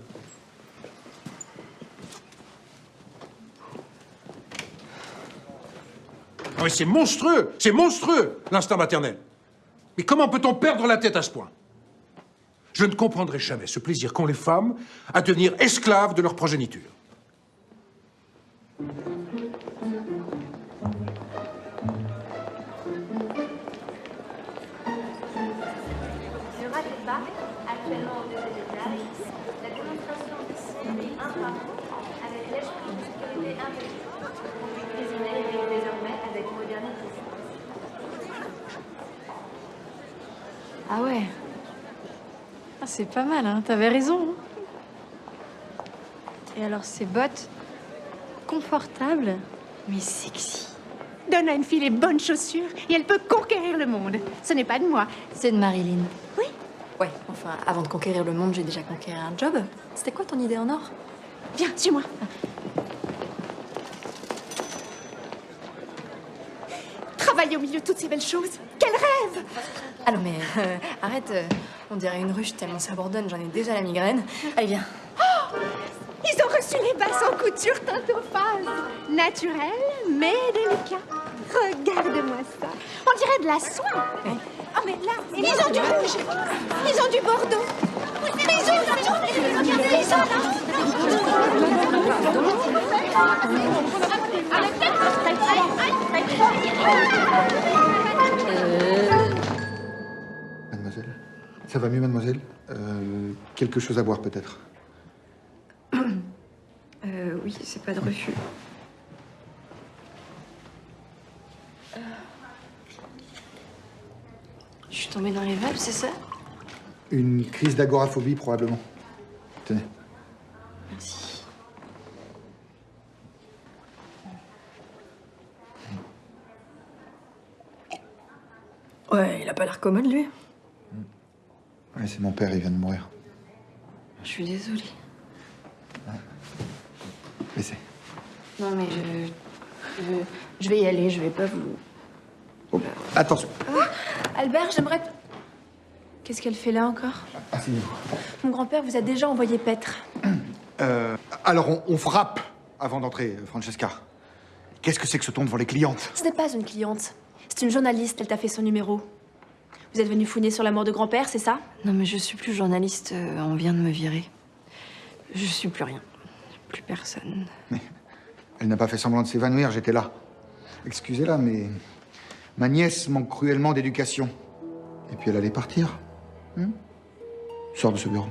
Ah oui, c'est monstrueux, l'instinct maternel. Mais comment peut-on perdre la tête à ce point? Je ne comprendrai jamais ce plaisir qu'ont les femmes à devenir esclaves de leur progéniture. Ne ratez pas, actuellement au deuxième étage, la démonstration de série 1 par avec l'esprit de sécurité intelligente. Prisonnier désormais avec modernité. Ah ouais. Ah, c'est pas mal, hein. T'avais raison. Hein. Et alors, ces bottes confortables, mais sexy. Donne à une fille les bonnes chaussures et elle peut conquérir le monde. Ce n'est pas de moi. C'est de Marilyn. Oui. Ouais, enfin, avant de conquérir le monde, j'ai déjà conquéri un job. C'était quoi ton idée en or? Viens, suis-moi. Travailler au milieu de toutes ces belles choses. Quel rêve! Ah non, mais arrête, on dirait une ruche tellement ça bourdonne, j'en ai déjà la migraine. Allez, viens. Oh, ils ont reçu les basses en couture teintophase. Naturel, mais délicat. Regarde-moi ça. On dirait de la soie. Oh, mais là, ils ont du rouge. Ils ont du bordeaux. Mademoiselle? Ça va mieux, mademoiselle? Quelque chose à boire, peut-être? Oui, c'est pas de refus. Je suis tombée dans les vapes, c'est ça? Une crise d'agoraphobie, probablement. Tenez. Merci. Ouais, il a pas l'air commode, lui. Ouais, c'est mon père, il vient de mourir. Je suis désolée. Laissez. Non, mais je vais y aller, je vais pas vous... Oh, attention. Albert, j'aimerais... Qu'est-ce qu'elle fait là encore? Asseyez-vous. Mon grand-père vous a déjà envoyé paître. Alors, on frappe avant d'entrer, Francesca. Qu'est-ce que c'est que ce ton devant les clientes? Ce n'est pas une cliente. C'est une journaliste, elle t'a fait son numéro. Vous êtes venu fouiner sur la mort de grand-père, c'est ça? Non, mais je suis plus journaliste, on vient de me virer. Je suis plus rien. Plus personne. Mais elle n'a pas fait semblant de s'évanouir, j'étais là. Excusez-la, mais ma nièce manque cruellement d'éducation. Et puis elle allait partir. Sors de ce bureau.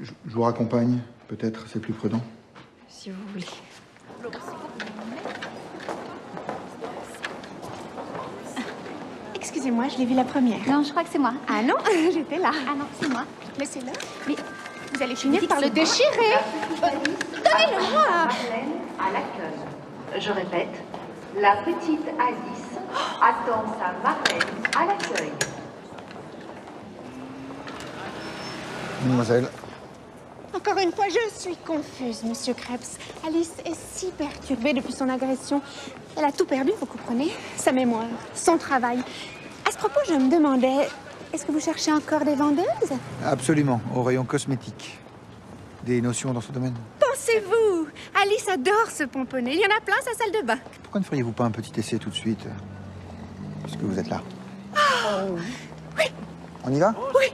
Je vous raccompagne, peut-être, c'est plus prudent. Si vous voulez. Excusez-moi, je l'ai vu la première. Non, je crois que c'est moi. Ah non, j'étais là. Ah non, c'est moi. Laissez-le. Mais vous allez finir par le déchirer. Donnez-le-moi. Marlène à l'accueil. Je répète, la petite Alice attend sa marraine à l'accueil. Mademoiselle. Encore une fois, je suis confuse, Monsieur Krebs. Alice est si perturbée depuis son agression. Elle a tout perdu, vous comprenez? Sa mémoire, son travail. À ce propos, je me demandais, est-ce que vous cherchez encore des vendeuses? Absolument, au rayon cosmétique. Des notions dans ce domaine. Pensez-vous? Alice adore se pomponner. Il y en a plein, sa salle de bain. Pourquoi ne feriez-vous pas un petit essai tout de suite, puisque vous êtes là? Oh, oui. On y va? Oui.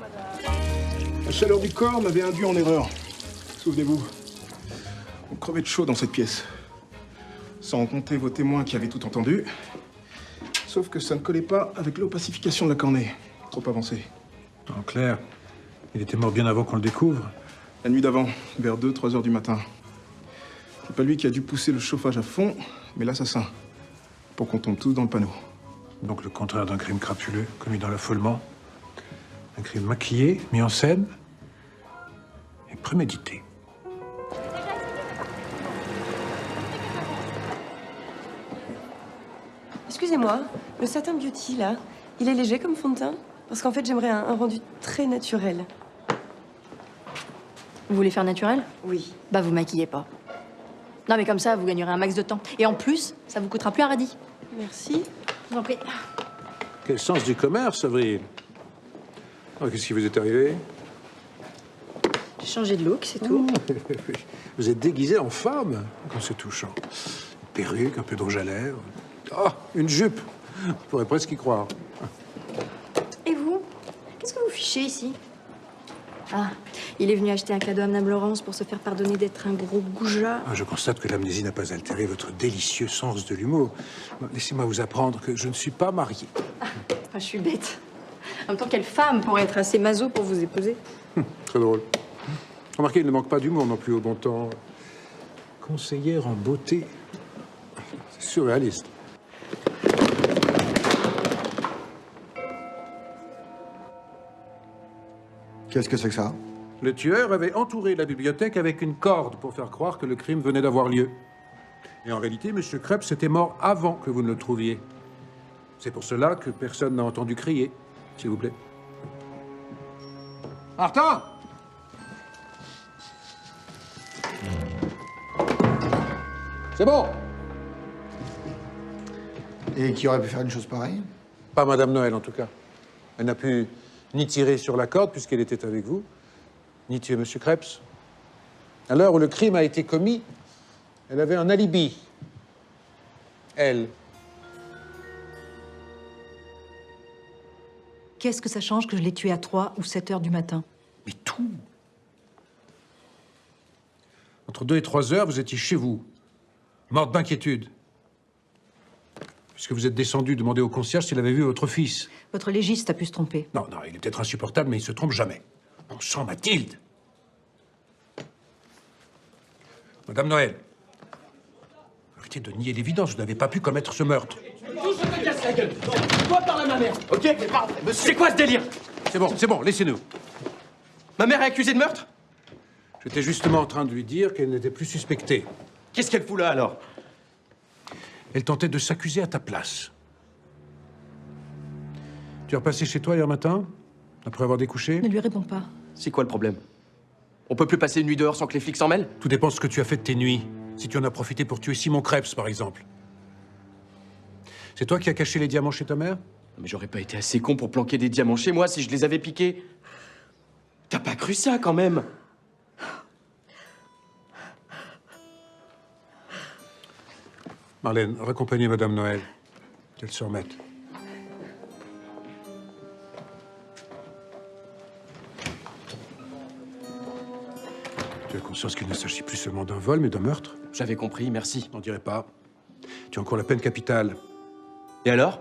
La chaleur du corps m'avait induit en erreur. Souvenez-vous, on crevait de chaud dans cette pièce. Sans compter vos témoins qui avaient tout entendu. Sauf que ça ne collait pas avec l'opacification de la cornée. Trop avancée. En clair, il était mort bien avant qu'on le découvre. La nuit d'avant, vers 2-3 heures du matin. C'est pas lui qui a dû pousser le chauffage à fond, mais l'assassin. Pour qu'on tombe tous dans le panneau. Donc le contraire d'un crime crapuleux commis dans l'affolement. Un crime maquillé, mis en scène et prémédité. Excusez-moi, le satin beauty, là, il est léger comme fond de teint? Parce qu'en fait, j'aimerais un rendu très naturel. Vous voulez faire naturel? Oui. Bah, vous maquillez pas. Non, mais comme ça, vous gagnerez un max de temps. Et en plus, ça vous coûtera plus un radis. Merci. Je vous en prie. Quel sens du commerce, Avril? Oh, qu'est-ce qui vous est arrivé? J'ai changé de look, c'est tout. Vous êtes déguisée en femme, quand c'est touchant. Une perruque, un peu de rouge à lèvres. Oh, une jupe! On pourrait presque y croire. Et vous? Qu'est-ce que vous fichez ici? Ah, il est venu acheter un cadeau à Mme Laurence pour se faire pardonner d'être un gros goujat. Ah, je constate que l'amnésie n'a pas altéré votre délicieux sens de l'humour. Laissez-moi vous apprendre que je ne suis pas marié. Je suis bête. En même temps, quelle femme pourrait être assez maso pour vous épouser? Très drôle. Remarquez, il ne manque pas d'humour non plus au bon temps. Conseillère en beauté. C'est surréaliste. Qu'est-ce que c'est que ça? Le tueur avait entouré la bibliothèque avec une corde pour faire croire que le crime venait d'avoir lieu. Et en réalité, M. Krebs était mort avant que vous ne le trouviez. C'est pour cela que personne n'a entendu crier. S'il vous plaît. Martin! C'est bon! Et qui aurait pu faire une chose pareille? Pas Madame Noël, en tout cas. Elle n'a pu ni tirer sur la corde, puisqu'elle était avec vous, ni tuer M. Krebs. À l'heure où le crime a été commis, elle avait un alibi. Elle. Qu'est-ce que ça change que je l'ai tué à 3 ou 7 heures du matin? Mais tout! Entre 2 et 3 heures, vous étiez chez vous, morte d'inquiétude. Puisque vous êtes descendu demander au concierge s'il avait vu votre fils. Votre légiste a pu se tromper. Non, non, il est peut-être insupportable, mais il se trompe jamais. Bon sang, Mathilde! Madame Noël, arrêtez de nier l'évidence, vous n'avez pas pu commettre ce meurtre. Tous se casse la gueule. Toi, parle à ma mère, ok? C'est quoi ce délire? C'est bon, laissez-nous. Ma mère est accusée de meurtre? J'étais justement en train de lui dire qu'elle n'était plus suspectée. Qu'est-ce qu'elle fout là, alors? Elle tentait de s'accuser à ta place. Tu es repassé chez toi hier matin, après avoir découché? Ne lui réponds pas. C'est quoi le problème? On peut plus passer une nuit dehors sans que les flics s'en mêlent? Tout dépend de ce que tu as fait de tes nuits. Si tu en as profité pour tuer Simon Krebs, par exemple. C'est toi qui as caché les diamants chez ta mère? Mais j'aurais pas été assez con pour planquer des diamants chez moi si je les avais piqués. T'as pas cru ça, quand même? Marlène, raccompagnez Madame Noël. Qu'elle se remette. Tu as conscience qu'il ne s'agit plus seulement d'un vol, mais d'un meurtre. J'avais compris, merci. N'en dirais pas. Tu as encore la peine capitale. Et alors?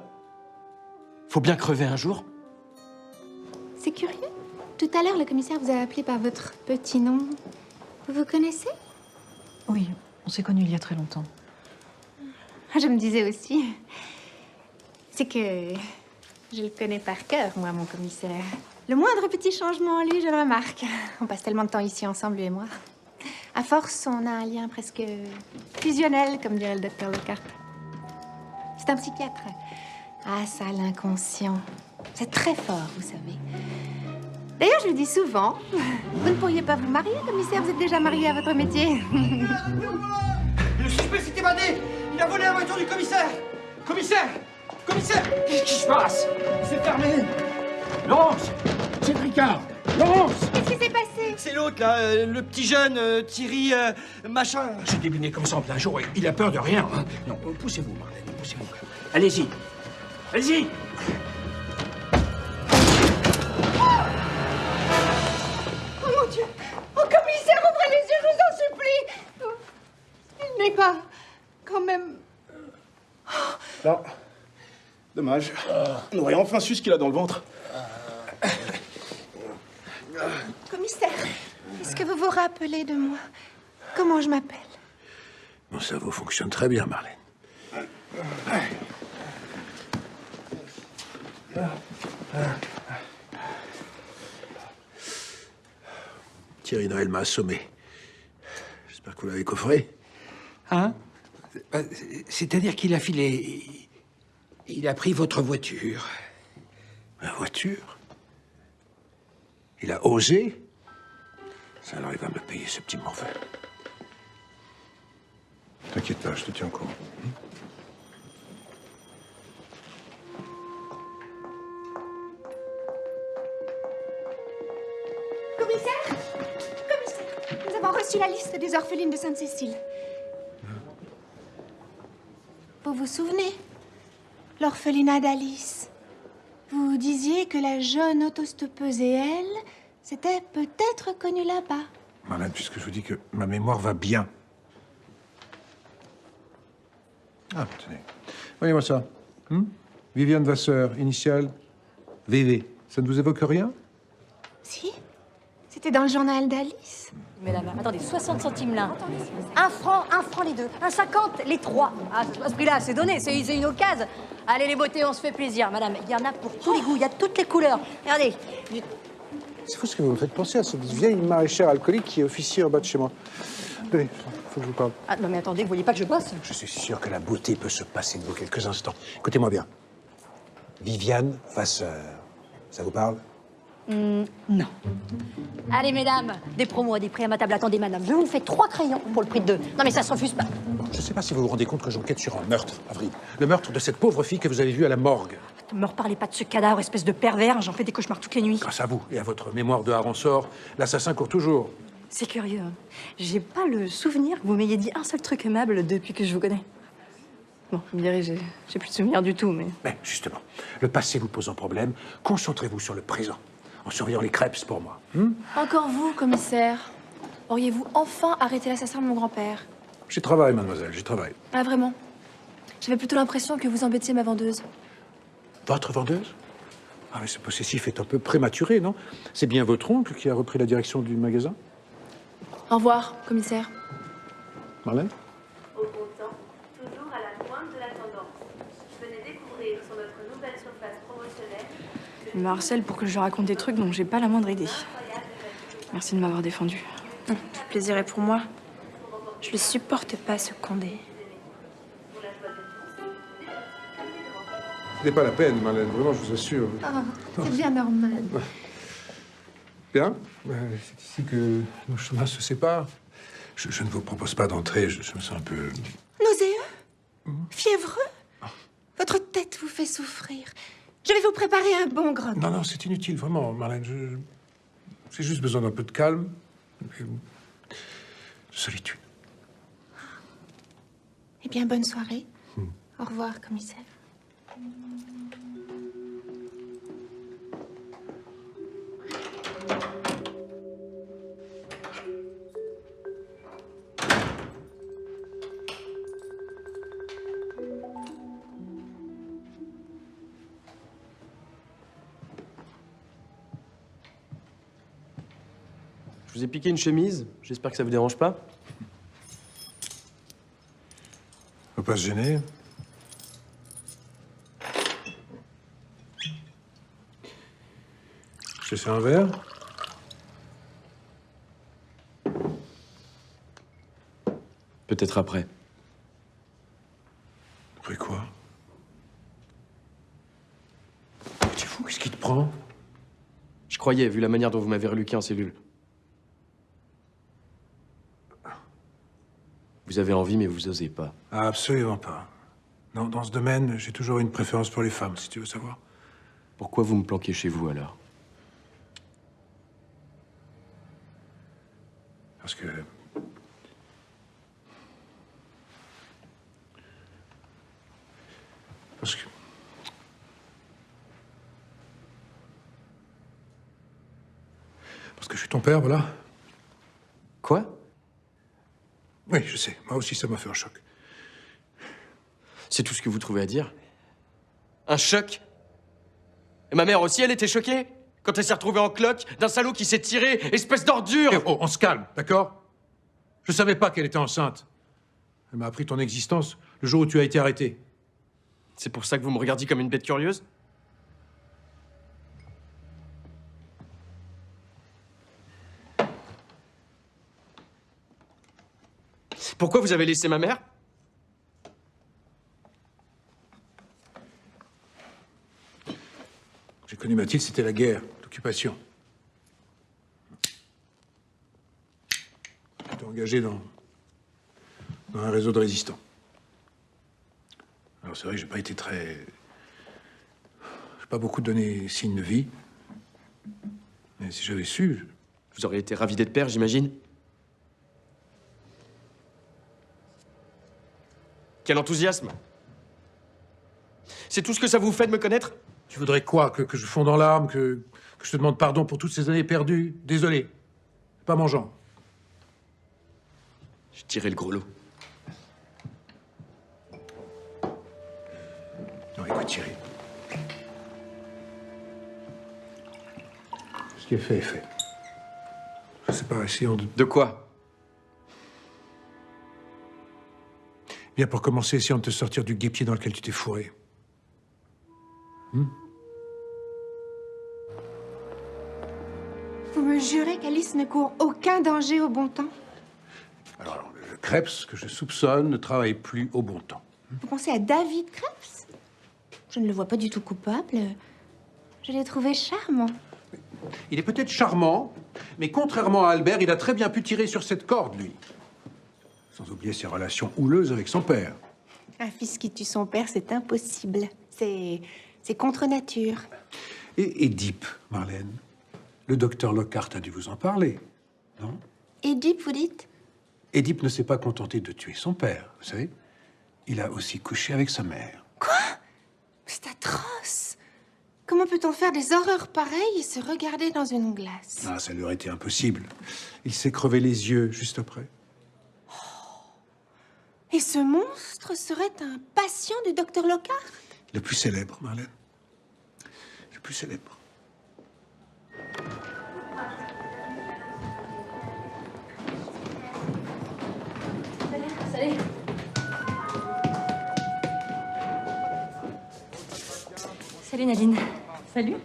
Faut bien crever un jour? C'est curieux. Tout à l'heure, le commissaire vous a appelé par votre petit nom. Vous vous connaissez? Oui, on s'est connus il y a très longtemps. Je me disais aussi. C'est que je le connais par cœur, moi, mon commissaire. Le moindre petit changement en lui, je le remarque. On passe tellement de temps ici ensemble, lui et moi. À force, on a un lien presque fusionnel, comme dirait le docteur Lockhart. C'est un psychiatre. Ah, ça, l'inconscient. C'est très fort, vous savez. D'ailleurs, je le dis souvent, vous ne pourriez pas vous marier, commissaire, vous êtes déjà marié à votre métier. Le suspect s'est évadé! Il a volé la voiture du commissaire! Commissaire! Commissaire! Qu'est-ce qui se passe? C'est fermé! Laurence! C'est Ricard! Laurence! Qu'est-ce qui s'est passé? C'est l'autre, là, le petit jeune, Thierry, machin. J'ai débiné comme ça en plein jour, il a peur de rien. Hein. Non, poussez-vous, Marlène, poussez-vous. Allez-y. Allez-y! Oh mon Dieu! Oh, commissaire, ouvrez les yeux, je vous en supplie! Il n'est pas... quand même... Là. Dommage. On aurait enfin su ce qu'il a dans le ventre. Commissaire, est-ce que vous vous rappelez de moi? Comment je m'appelle? Mon cerveau fonctionne très bien, Marlène. Thierry Noël m'a assommé. J'espère que vous l'avez coffré. Hein? C'est-à-dire qu'il a filé... Il a pris votre voiture. Ma voiture? Il a osé? Ça, alors il va me le payer, ce petit morveux. T'inquiète pas, je te tiens au courant. Commissaire! Commissaire! Nous avons reçu la liste des orphelines de Sainte-Cécile. Vous vous souvenez? L'orphelinat d'Alice. Vous disiez que la jeune autostoppeuse et elle s'étaient peut-être connues là-bas. Marlène, puisque je vous dis que ma mémoire va bien. Ah, tenez. Voyez-moi ça. Viviane Vasseur, initiale VV. Ça ne vous évoque rien? Si? C'était dans le journal d'Alice. Mesdames, attendez, 60 centimes l'un. 1 franc les deux. 1,50 les trois. Ah, à ce prix-là, c'est donné, c'est une occasion. Allez, les beautés, on se fait plaisir, madame. Il y en a pour tous les goûts, il y a toutes les couleurs. Regardez. C'est fou ce que vous me faites penser à cette vieille maraîchère alcoolique qui est officier en bas de chez moi. Attendez, faut que je vous parle. Ah, non, mais attendez, vous voyez pas que je bosse? Je suis sûr que la beauté peut se passer de vous quelques instants. Écoutez-moi bien. Viviane Vasseur. Ça vous parle? Non. Allez, mesdames, des promos à des prix à ma table. Attendez, madame, je vous fais 3 crayons pour le prix de 2. Non, mais ça se refuse pas. Je ne sais pas si vous vous rendez compte que j'enquête sur un meurtre, Avril. Le meurtre de cette pauvre fille que vous avez vue à la morgue. Ne me reparlez pas de ce cadavre, espèce de pervers. J'en fais des cauchemars toutes les nuits. Grâce à vous et à votre mémoire de Harançor, l'assassin court toujours. C'est curieux. Hein. J'ai pas le souvenir que vous m'ayez dit un seul truc aimable depuis que je vous connais. Bon, vous me direz, j'ai plus de souvenirs du tout, mais... Mais justement, le passé vous posant problème, concentrez-vous sur le présent, en surveillant les crêpes pour moi. Encore vous, commissaire. Auriez-vous enfin arrêté l'assassin de mon grand-père? J'y travaille, mademoiselle, j'y travaille. Ah, vraiment? J'avais plutôt l'impression que vous embêtiez ma vendeuse. Votre vendeuse? Ah, mais ce possessif est un peu prématuré, non? C'est bien votre oncle qui a repris la direction du magasin? Au revoir, commissaire. Marlène? Au comptant, toujours à la pointe de la tendance. Venez découvrir sur notre nouvelle surface promotionnelle Il me harcèle pour que je lui raconte des trucs dont j'ai pas la moindre idée. Merci de m'avoir défendu. Tout le plaisir est pour moi. Je le supporte pas, ce Condé. Ce n'est pas la peine, Marlène, vraiment, je vous assure. Ah, c'est bien normal. Bien, c'est ici que nos chemins se séparent. Je ne vous propose pas d'entrer, je me sens un peu... Nauséeux? Fiévreux? Votre tête vous fait souffrir. Je vais vous préparer un bon grog. Non, non, c'est inutile, vraiment, Marlène. J'ai juste besoin d'un peu de calme et de solitude. Eh bien, bonne soirée. Au revoir, commissaire. vous ai piqué une chemise. J'espère que ça vous dérange pas. Faut pas se gêner. Je te fais un verre? Peut-être après. Après quoi? Tu fous, qu'est-ce qui te prend? Je croyais, vu la manière dont vous m'avez reluqué en cellule. Vous avez envie, mais vous osez pas. Ah, absolument pas. Non, dans ce domaine, j'ai toujours eu une préférence pour les femmes, si tu veux savoir. Pourquoi vous me planquez chez vous, alors? Parce que... Parce que... Parce que je suis ton père, voilà. Quoi? Oui, je sais. Moi aussi, ça m'a fait un choc. C'est tout ce que vous trouvez à dire? Un choc? Et ma mère aussi, elle était choquée? Quand elle s'est retrouvée en cloque d'un salaud qui s'est tiré, espèce d'ordure! Eh, oh, on se calme, d'accord? Je savais pas qu'elle était enceinte. Elle m'a appris ton existence le jour où tu as été arrêté. C'est pour ça que vous me regardiez comme une bête curieuse? Pourquoi vous avez laissé ma mère? J'ai connu Mathilde, c'était la guerre, l'occupation. J'étais engagé dans un réseau de résistants. Alors c'est vrai que j'ai pas été très... J'ai pas beaucoup donné signe de vie. Mais si j'avais su... Vous auriez été ravi d'être père, j'imagine? Quel enthousiasme! C'est tout ce que ça vous fait de me connaître? Tu voudrais quoi? Que je fonde en larmes, que je te demande pardon pour toutes ces années perdues? Désolé. C'est pas mon genre. J'ai tiré le gros lot. Non, écoute, Thierry. Ce qui est fait est fait. Je sais pas, essayons de... De quoi? Bien, pour commencer, essayons de te sortir du guêpier dans lequel tu t'es fourré. Vous me jurez qu'Alice ne court aucun danger au bon temps? Alors, le Krebs, que je soupçonne, ne travaille plus au bon temps. Vous pensez à David Krebs? Je ne le vois pas du tout coupable. Je l'ai trouvé charmant. Il est peut-être charmant, mais contrairement à Albert, il a très bien pu tirer sur cette corde, lui. Sans oublier ses relations houleuses avec son père. Un fils qui tue son père, c'est impossible. C'est contre nature. Et Édipe, Marlène. Le docteur Lockhart a dû vous en parler, non? Édipe, vous dites? Édipe ne s'est pas contenté de tuer son père, vous savez. Il a aussi couché avec sa mère. Quoi? C'est atroce. Comment peut-on faire des horreurs pareilles et se regarder dans une glace? Ah, ça lui aurait été impossible. Il s'est crevé les yeux juste après. Et ce monstre serait un patient du docteur Lockhart? Le plus célèbre, Marlène. Le plus célèbre. Salut. Salut Nadine. Salut.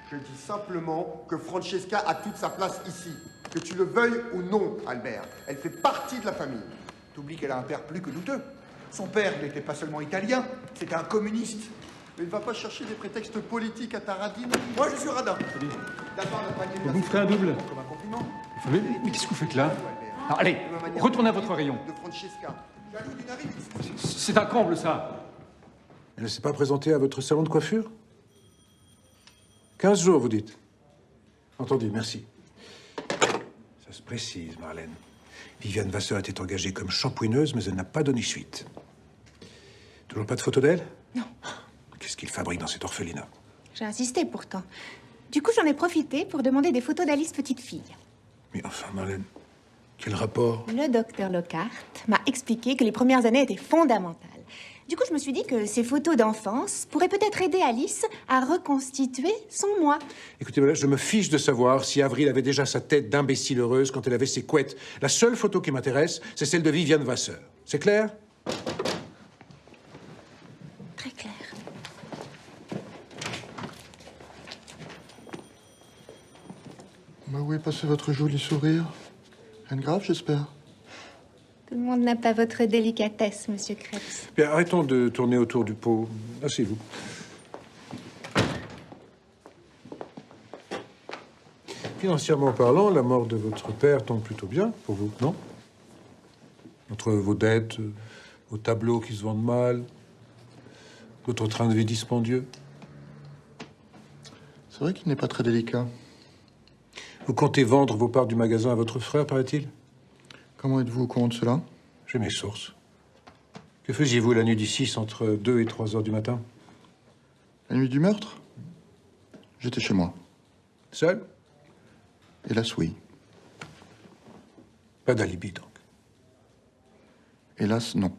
Je dis simplement que Francesca a toute sa place ici. Que tu le veuilles ou non, Albert. Elle fait partie de la famille. T'oublies qu'elle a un père plus que douteux. Son père, il n'était pas seulement italien, c'était un communiste. Mais ne va pas chercher des prétextes politiques à ta radine. Moi, je suis radin. D'abord, le panier de la... Vous ferez un double. Comme un compliment. Mais qu'est-ce que vous faites là? Non, allez, retournez à votre rayon. De Francesca. Jaloux d'une arrivée. C'est un comble, ça. Elle ne s'est pas présentée à votre salon de coiffure? 15 jours, vous dites? Entendu, merci. Ça se précise, Marlène. Viviane Vasseur était engagée comme shampouineuse, mais elle n'a pas donné suite. Toujours pas de photo d'elle? Non. Qu'est-ce qu'il fabrique dans cet orphelinat? J'ai insisté pourtant. Du coup, j'en ai profité pour demander des photos d'Alice petite fille. Mais enfin, Marlène, quel rapport? Le docteur Lockhart m'a expliqué que les premières années étaient fondamentales. Du coup, je me suis dit que ces photos d'enfance pourraient peut-être aider Alice à reconstituer son moi. Écoutez, voilà, je me fiche de savoir si Avril avait déjà sa tête d'imbécile heureuse quand elle avait ses couettes. La seule photo qui m'intéresse, c'est celle de Viviane Vasseur. C'est clair? Très clair. Bah, où est passé votre joli sourire? Rien de grave, j'espère. Tout le monde n'a pas votre délicatesse, monsieur Krebs. Bien, arrêtons de tourner autour du pot. Asseyez-vous. Financièrement parlant, la mort de votre père tombe plutôt bien pour vous, non? Entre vos dettes, vos tableaux qui se vendent mal, votre train de vie dispendieux. C'est vrai qu'il n'est pas très délicat. Vous comptez vendre vos parts du magasin à votre frère, paraît-il? Comment êtes-vous au courant de cela? J'ai mes sources. Que faisiez-vous la nuit du 6 entre 2 et 3 heures du matin? La nuit du meurtre? J'étais chez moi. Seul? Hélas, oui. Pas d'alibi, donc. Hélas, non.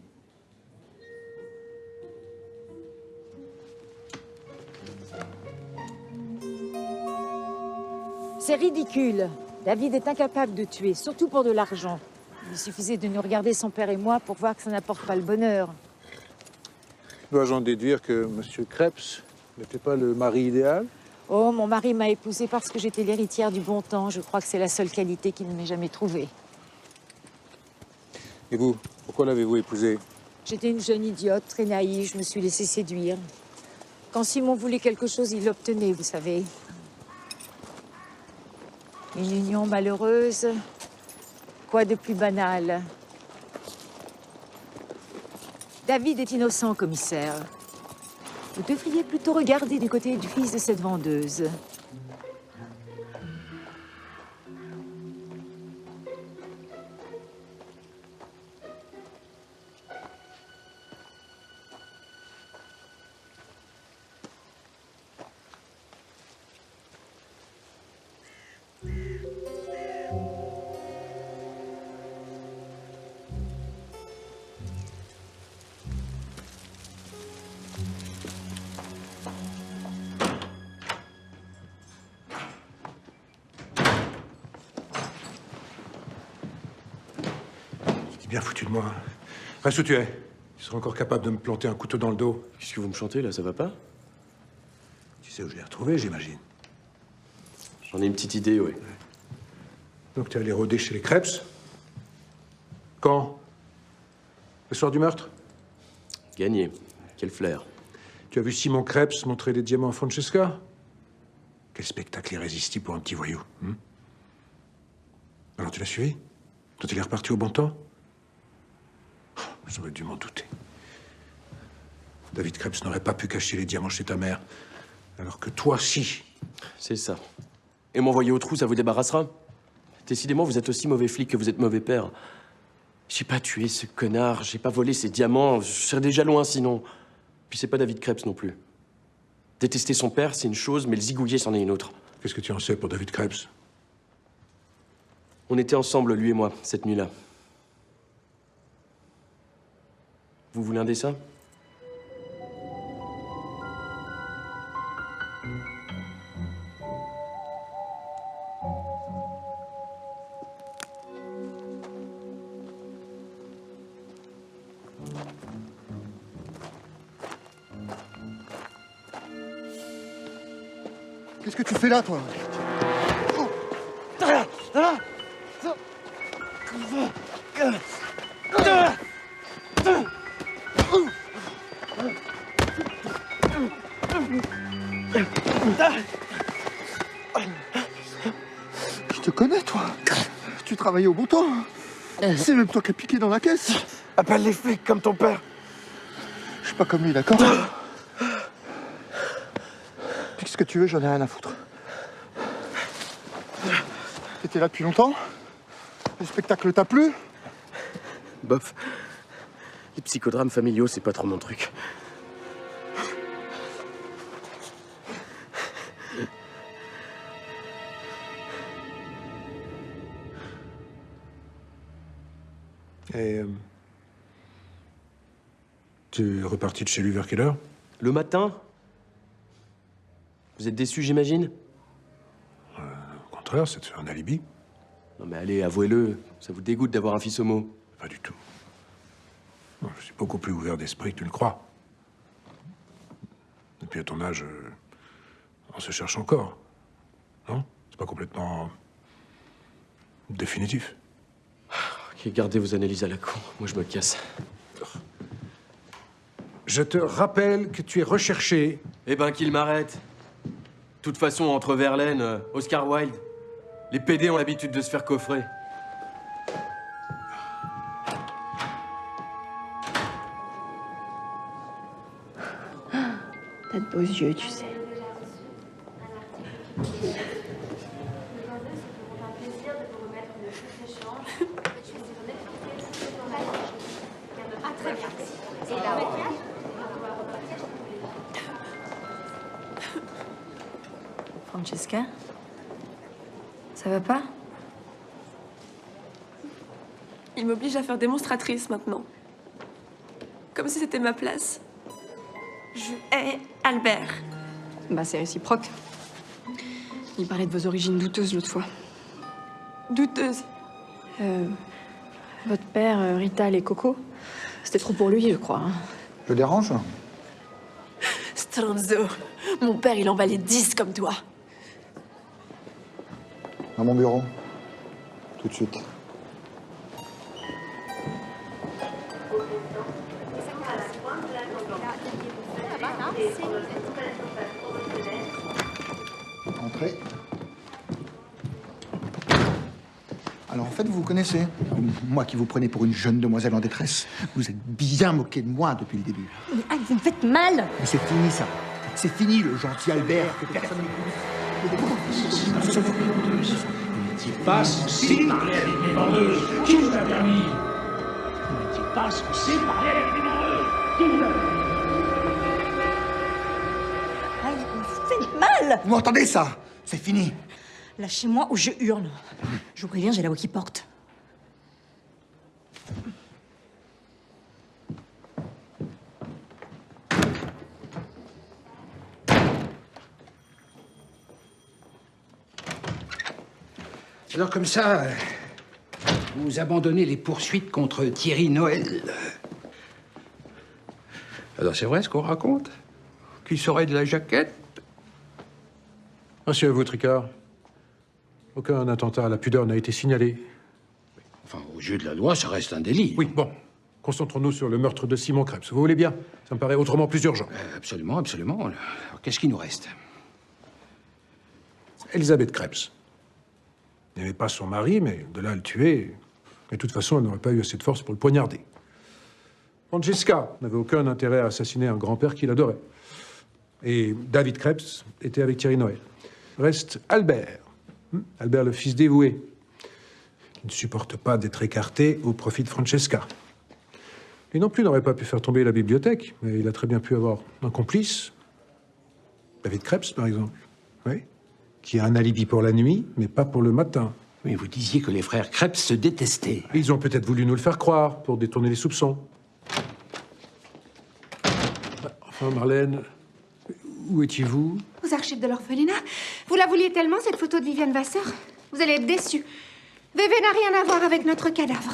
C'est ridicule. David est incapable de tuer, surtout pour de l'argent. Il suffisait de nous regarder, son père et moi, pour voir que ça n'apporte pas le bonheur. Dois-je en déduire que M. Krebs n'était pas le mari idéal? Oh, mon mari m'a épousée parce que j'étais l'héritière du bon temps. Je crois que c'est la seule qualité qu'il ne m'ait jamais trouvée. Et vous, pourquoi l'avez-vous épousé? J'étais une jeune idiote, très naïve, je me suis laissée séduire. Quand Simon voulait quelque chose, il l'obtenait, vous savez. Une union malheureuse. Quoi de plus banal? David est innocent, commissaire. Vous devriez plutôt regarder du côté du fils de cette vendeuse. Bien foutu de moi. Reste où tu es. Tu seras encore capable de me planter un couteau dans le dos. Qu'est-ce que vous me chantez, là? Ça va pas? Tu sais où je l'ai retrouvé, j'imagine. J'en ai une petite idée, oui. Donc t'es allé rôder chez les Krebs? Quand? Le soir du meurtre? Gagné. Quel flair. Tu as vu Simon Krebs montrer les diamants à Francesca? Quel spectacle irrésistible pour un petit voyou. Alors tu l'as suivi? Quand il est reparti au bon temps? J'aurais dû m'en douter. David Krebs n'aurait pas pu cacher les diamants chez ta mère. Alors que toi, si. C'est ça. Et m'envoyer au trou, ça vous débarrassera? Décidément, vous êtes aussi mauvais flic que vous êtes mauvais père. J'ai pas tué ce connard, j'ai pas volé ses diamants, je serais déjà loin sinon. Puis c'est pas David Krebs non plus. Détester son père, c'est une chose, mais le zigouiller, c'en est une autre. Qu'est-ce que tu en sais pour David Krebs? On était ensemble, lui et moi, cette nuit-là. Vous voulez un dessin? Qu'est-ce que tu fais là, toi? Je te connais, toi. Tu travaillais au bon temps. C'est même toi qui as piqué dans la caisse. Appelle les flics comme ton père. Je suis pas comme lui, d'accord? Pique ce que tu veux, j'en ai rien à foutre. T'étais là depuis longtemps? Le spectacle t'a plu? Bof. Les psychodrames familiaux, c'est pas trop mon truc. Et Tu es reparti de chez lui vers quelle heure? Le matin? Vous êtes déçu, j'imagine? Au contraire, ça te fait un alibi. Non mais allez, avouez-le, ça vous dégoûte d'avoir un fils homo? Pas du tout. Non, je suis beaucoup plus ouvert d'esprit que tu le crois. Et puis à ton âge, on se cherche encore. Non? C'est pas complètement définitif. Ok, gardez vos analyses à la con. Moi, je me casse. Je te rappelle que tu es recherché. Eh ben, qu'il m'arrête. De toute façon, entre Verlaine, Oscar Wilde, les PD ont l'habitude de se faire coffrer. T'as de beaux yeux, tu sais. Ah, très bien. Et là, Francesca? Ça va pas? Il m'oblige à faire démonstratrice maintenant. Comme si c'était ma place. Je hais Albert. Bah, c'est réciproque. Il parlait de vos origines douteuses l'autre fois. Douteuse. Votre père, Rital et Coco, c'était trop pour lui, je crois. Hein. Je dérange? Stronzo. Mon père, il en valait 10 comme toi. À mon bureau. Tout de suite. Entrez. Alors en fait, vous vous connaissez. Moi qui vous prenez pour une jeune demoiselle en détresse, vous êtes bien moqué de moi depuis le début. Mais ah, vous me faites mal. Mais c'est fini ça. C'est fini le gentil Albert que personne n'écoute. Vous n'étiez pas censé parler avec les vendeuses. Qui vous a permis? Vous n'étiez pas censé parler avec les vendeuses. Qui vous a permis? Ah, vous me faites mal. Vous m'entendez ça? C'est fini. Lâchez-moi ou je hurle. Je vous préviens, j'ai la voix qui porte. Alors comme ça, vous abandonnez les poursuites contre Thierry Noël. Alors c'est vrai ce qu'on raconte? Qu'il serait de la jaquette? Monsieur Vautrecard, aucun attentat à la pudeur n'a été signalé. Enfin, aux yeux de la loi, ça reste un délit. Oui, bon. Concentrons-nous sur le meurtre de Simon Krebs. Vous voulez bien? Ça me paraît autrement plus urgent. Absolument, absolument. Alors, qu'est-ce qui nous reste? Elisabeth Krebs. Elle n'aimait pas son mari, mais de là à le tuer... Mais de toute façon, elle n'aurait pas eu assez de force pour le poignarder. Francesca n'avait aucun intérêt à assassiner un grand-père qu'il adorait. Et David Krebs était avec Thierry Noël. Reste Albert. Albert, le fils dévoué, qui ne supporte pas d'être écarté au profit de Francesca. Lui non plus n'aurait pas pu faire tomber la bibliothèque, mais il a très bien pu avoir un complice. David Krebs, par exemple. Oui. Qui a un alibi pour la nuit, mais pas pour le matin. Mais vous disiez que les frères Krebs se détestaient. Ils ont peut-être voulu nous le faire croire, pour détourner les soupçons. Enfin, Marlène, où étiez-vous? Aux archives de l'orphelinat. Vous la vouliez tellement, cette photo de Viviane Vasseur. Vous allez être déçus. Vévé n'a rien à voir avec notre cadavre.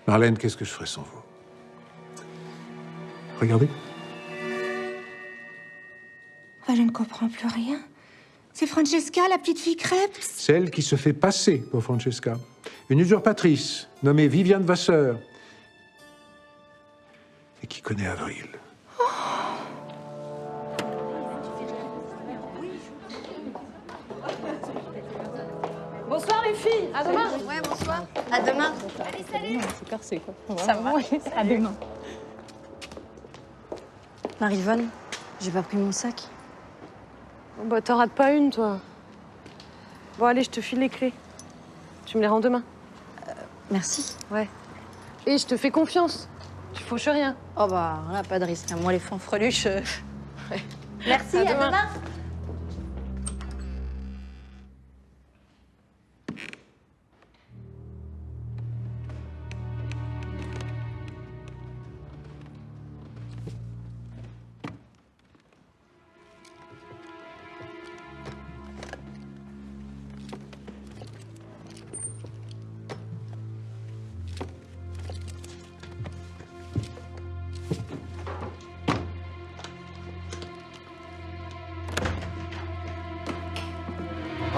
Marlène, qu'est-ce que je ferais sans vous? Regardez. Enfin, je ne comprends plus rien. C'est Francesca, la petite fille Krebs. Celle qui se fait passer pour Francesca. Une usurpatrice nommée Viviane Vasseur. Et qui connaît Avril. Bonsoir les filles, à demain. Ouais, bonsoir. À demain. Allez, salut. C'est cassé quoi. Ça va. À demain. Marie-Vonne, j'ai pas pris mon sac. Bah t'en rates pas une, toi. Bon, allez, je te file les clés. Tu me les rends demain. Merci. Ouais. Et je te fais confiance. Tu fauches rien. Oh bah, là, pas de risque. Moi, les fanfreluches... Ouais. Merci, à demain.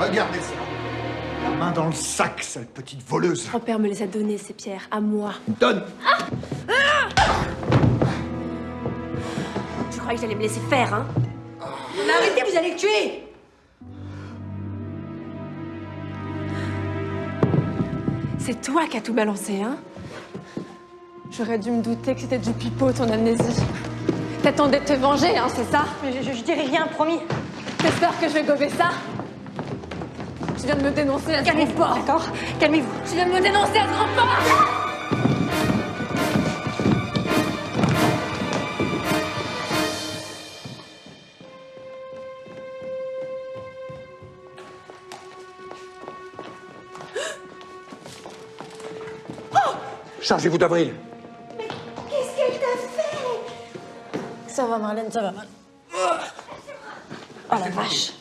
Regardez ça. La main dans le sac, sale petite voleuse. Grand-père me les a donnés, ces pierres, à moi. Donne. Tu croyais que j'allais me laisser faire, hein? Mais arrêtez, vous allez le tuer! C'est toi qui as tout balancé, hein? J'aurais dû me douter que c'était du pipeau, ton amnésie. T'attendais de te venger, hein, c'est ça? Mais je dirai rien, promis. T'espères que je vais gober ça? Tu viens de me dénoncer à ce Calmez-vous, grand port. d'accord? Calmez-vous. Tu viens de me dénoncer à ce grand port. Chargez-vous d'Avril. Qu'est-ce qu'elle t'a fait? Ça va, Marlène, ça va mal. Oh la vache.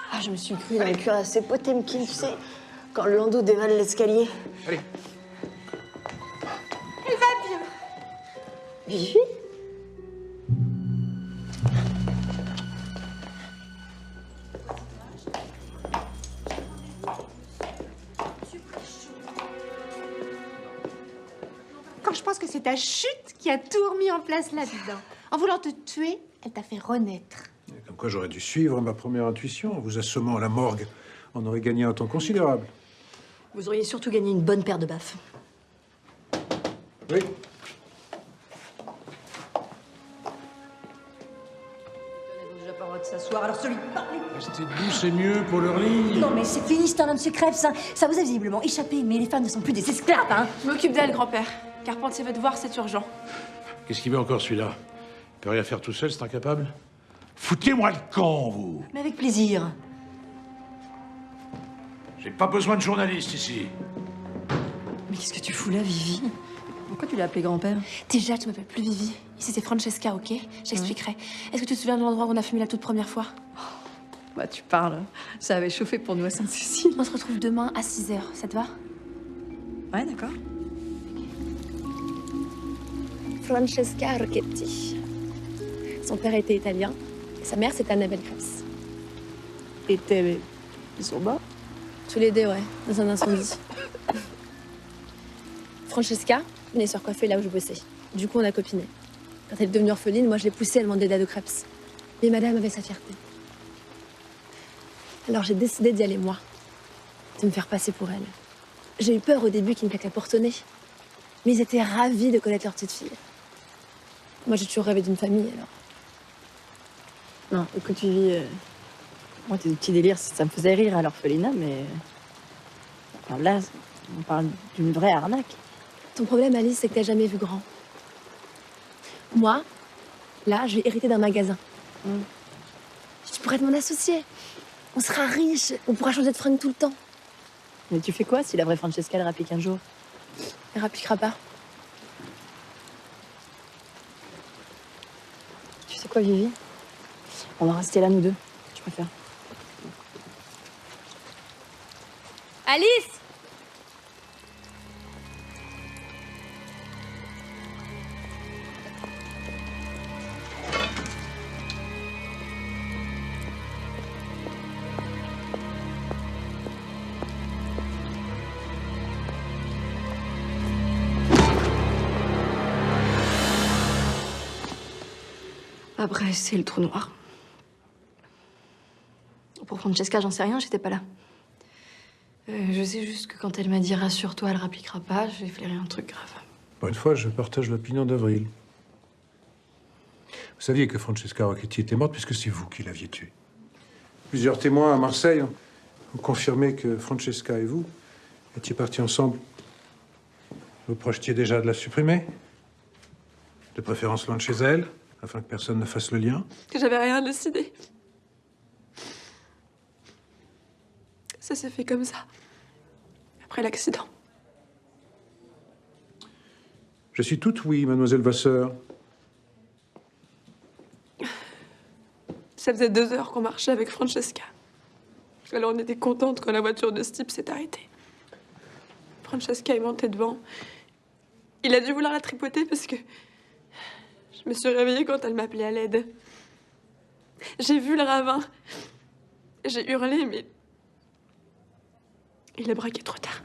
Ah, je me suis cru dans le cuirassé Potemkin, tu sais, quand le landau dévale l'escalier. Allez. Elle va bien. Vivi? Quand je pense que c'est ta chute qui a tout remis en place là-dedans. En voulant te tuer, elle t'a fait renaître. Comme quoi j'aurais dû suivre ma première intuition. En vous assommant à la morgue, on aurait gagné un temps considérable. Vous auriez surtout gagné une bonne paire de baffes. Oui. On n'a déjà pas le droit de s'asseoir, alors celui de parler. Restez debout, c'est mieux pour leur lit. Non mais c'est fini, c'est un homme secret, ça. Ça vous a visiblement échappé, mais les femmes ne sont plus des esclaves, hein. Je m'occupe d'elle, grand-père. Carpentier veut te voir, c'est urgent. Qu'est-ce qu'il veut encore, celui-là? Il peut rien faire tout seul, c'est incapable. Foutez-moi le camp, vous! Mais avec plaisir. J'ai pas besoin de journalistes ici. Mais qu'est-ce que tu fous là, Vivi? Pourquoi tu l'as appelé grand-père? Déjà, tu m'appelles plus Vivi. Ici, c'est Francesca, ok? J'expliquerai. Est-ce que tu te souviens de l'endroit où on a fumé la toute première fois? Bah, tu parles. Ça avait chauffé pour nous à Sainte-Cécile. On se retrouve demain à 6h, ça te va? Ouais, d'accord. Francesca Rocchetti. Son père était italien, et sa mère c'était Annabelle Krebs. Ils sont morts? Tous les deux, ouais, dans un incendie. Francesca venait se recoiffer là où je bossais. Du coup, on a copiné. Quand elle est devenue orpheline, moi je l'ai poussée à demander d'aide aux Krebs. Mais madame avait sa fierté. Alors j'ai décidé d'y aller moi, de me faire passer pour elle. J'ai eu peur au début qu'ils me claquent la porte au nez. Mais ils étaient ravis de connaître leur petite fille. Moi j'ai toujours rêvé d'une famille alors. Non, écoute, Vivi, moi, tes petits délires, ça me faisait rire à l'orphelinat, mais... Alors là, on parle d'une vraie arnaque. Ton problème, Alice, c'est que t'as jamais vu grand. Moi, là, je vais hériter d'un magasin. Tu pourrais être mon associé. On sera riches, on pourra changer de fringue tout le temps. Mais tu fais quoi si la vraie Francesca, elle rapplique un jour? Elle rappliquera pas. Tu sais quoi, Vivi? On va rester là, nous deux. Je préfère. Alice! Après, c'est le trou noir. Pour Francesca, j'en sais rien, j'étais pas là. Je sais juste que quand elle m'a dit « rassure-toi, elle rappliquera pas », j'ai flairé un truc grave. Pour une fois, je partage l'opinion d'Avril. Vous saviez que Francesca Rocchetti était morte puisque c'est vous qui l'aviez tuée. Plusieurs témoins à Marseille ont confirmé que Francesca et vous étiez partis ensemble. Vous projetiez déjà de la supprimer, de préférence loin de chez elle, afin que personne ne fasse le lien. Que j'avais rien décidé. Ça s'est fait comme ça. Après l'accident. Je suis toute oui, mademoiselle Vasseur. Ça faisait 2 heures qu'on marchait avec Francesca. Alors on était contente quand la voiture de ce type s'est arrêtée. Francesca est montée devant. Il a dû vouloir la tripoter parce que je me suis réveillée quand elle m'appelait à l'aide. J'ai vu le ravin. J'ai hurlé, mais Il a braqué trop tard.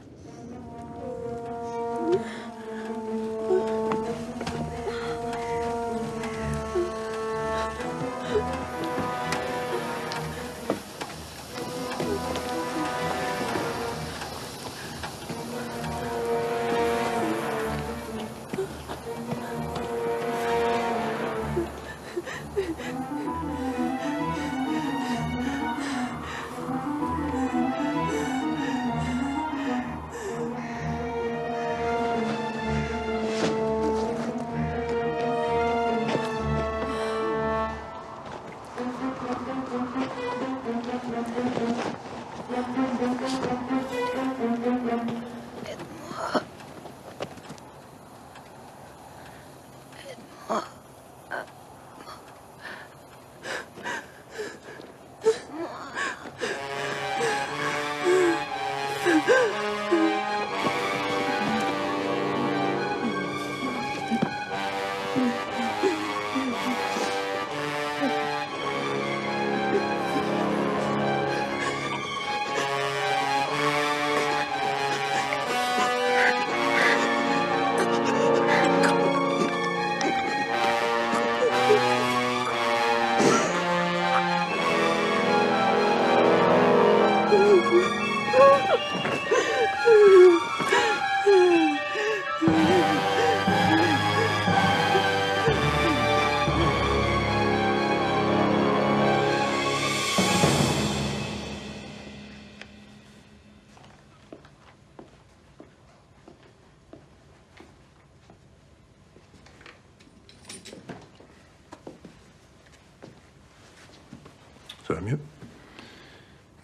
Ça va mieux?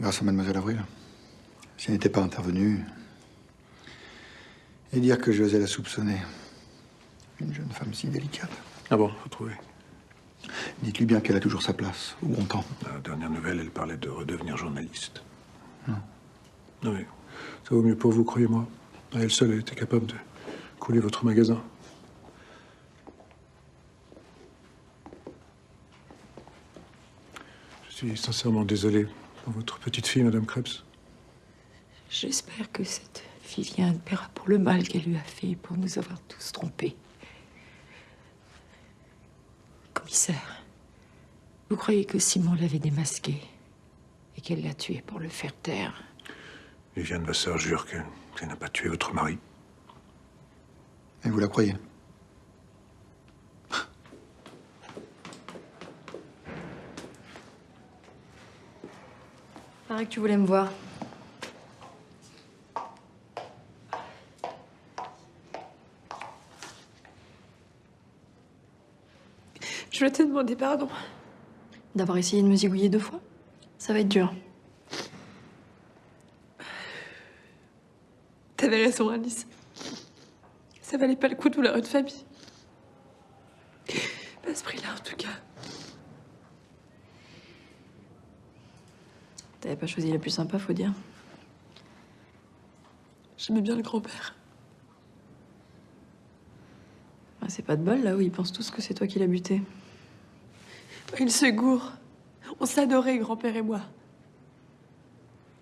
Grâce à Mademoiselle Avril. Si elle n'était pas intervenue, et dire que j'osais la soupçonner. Une jeune femme si délicate. Ah bon, faut trouver. Dites-lui bien qu'elle a toujours sa place, au bon temps. La dernière nouvelle, elle parlait de redevenir journaliste. Oui, ça vaut mieux pour vous, croyez-moi. Elle seule, elle était capable de couler votre magasin. Je suis sincèrement désolé pour votre petite fille, Madame Krebs. J'espère que cette Viviane paiera pour le mal qu'elle lui a fait, pour nous avoir tous trompés. Commissaire, vous croyez que Simon l'avait démasqué et qu'elle l'a tué pour le faire taire? Viviane Vasseur jure qu'elle n'a pas tué votre mari. Et vous la croyez? Paraît que tu voulais me voir. Je vais te demander pardon. D'avoir essayé de me zigouiller 2 fois? Ça va être dur. T'avais raison, Alice. Ça valait pas le coup de vouloir une famille. Pas à ce prix-là, en tout cas. T'avais pas choisi la plus sympa, faut dire. J'aimais bien le grand-père. Ah, c'est pas de bol, là où ils pensent tous que c'est toi qui l'as buté. Il se gourre. On s'adorait, grand-père et moi.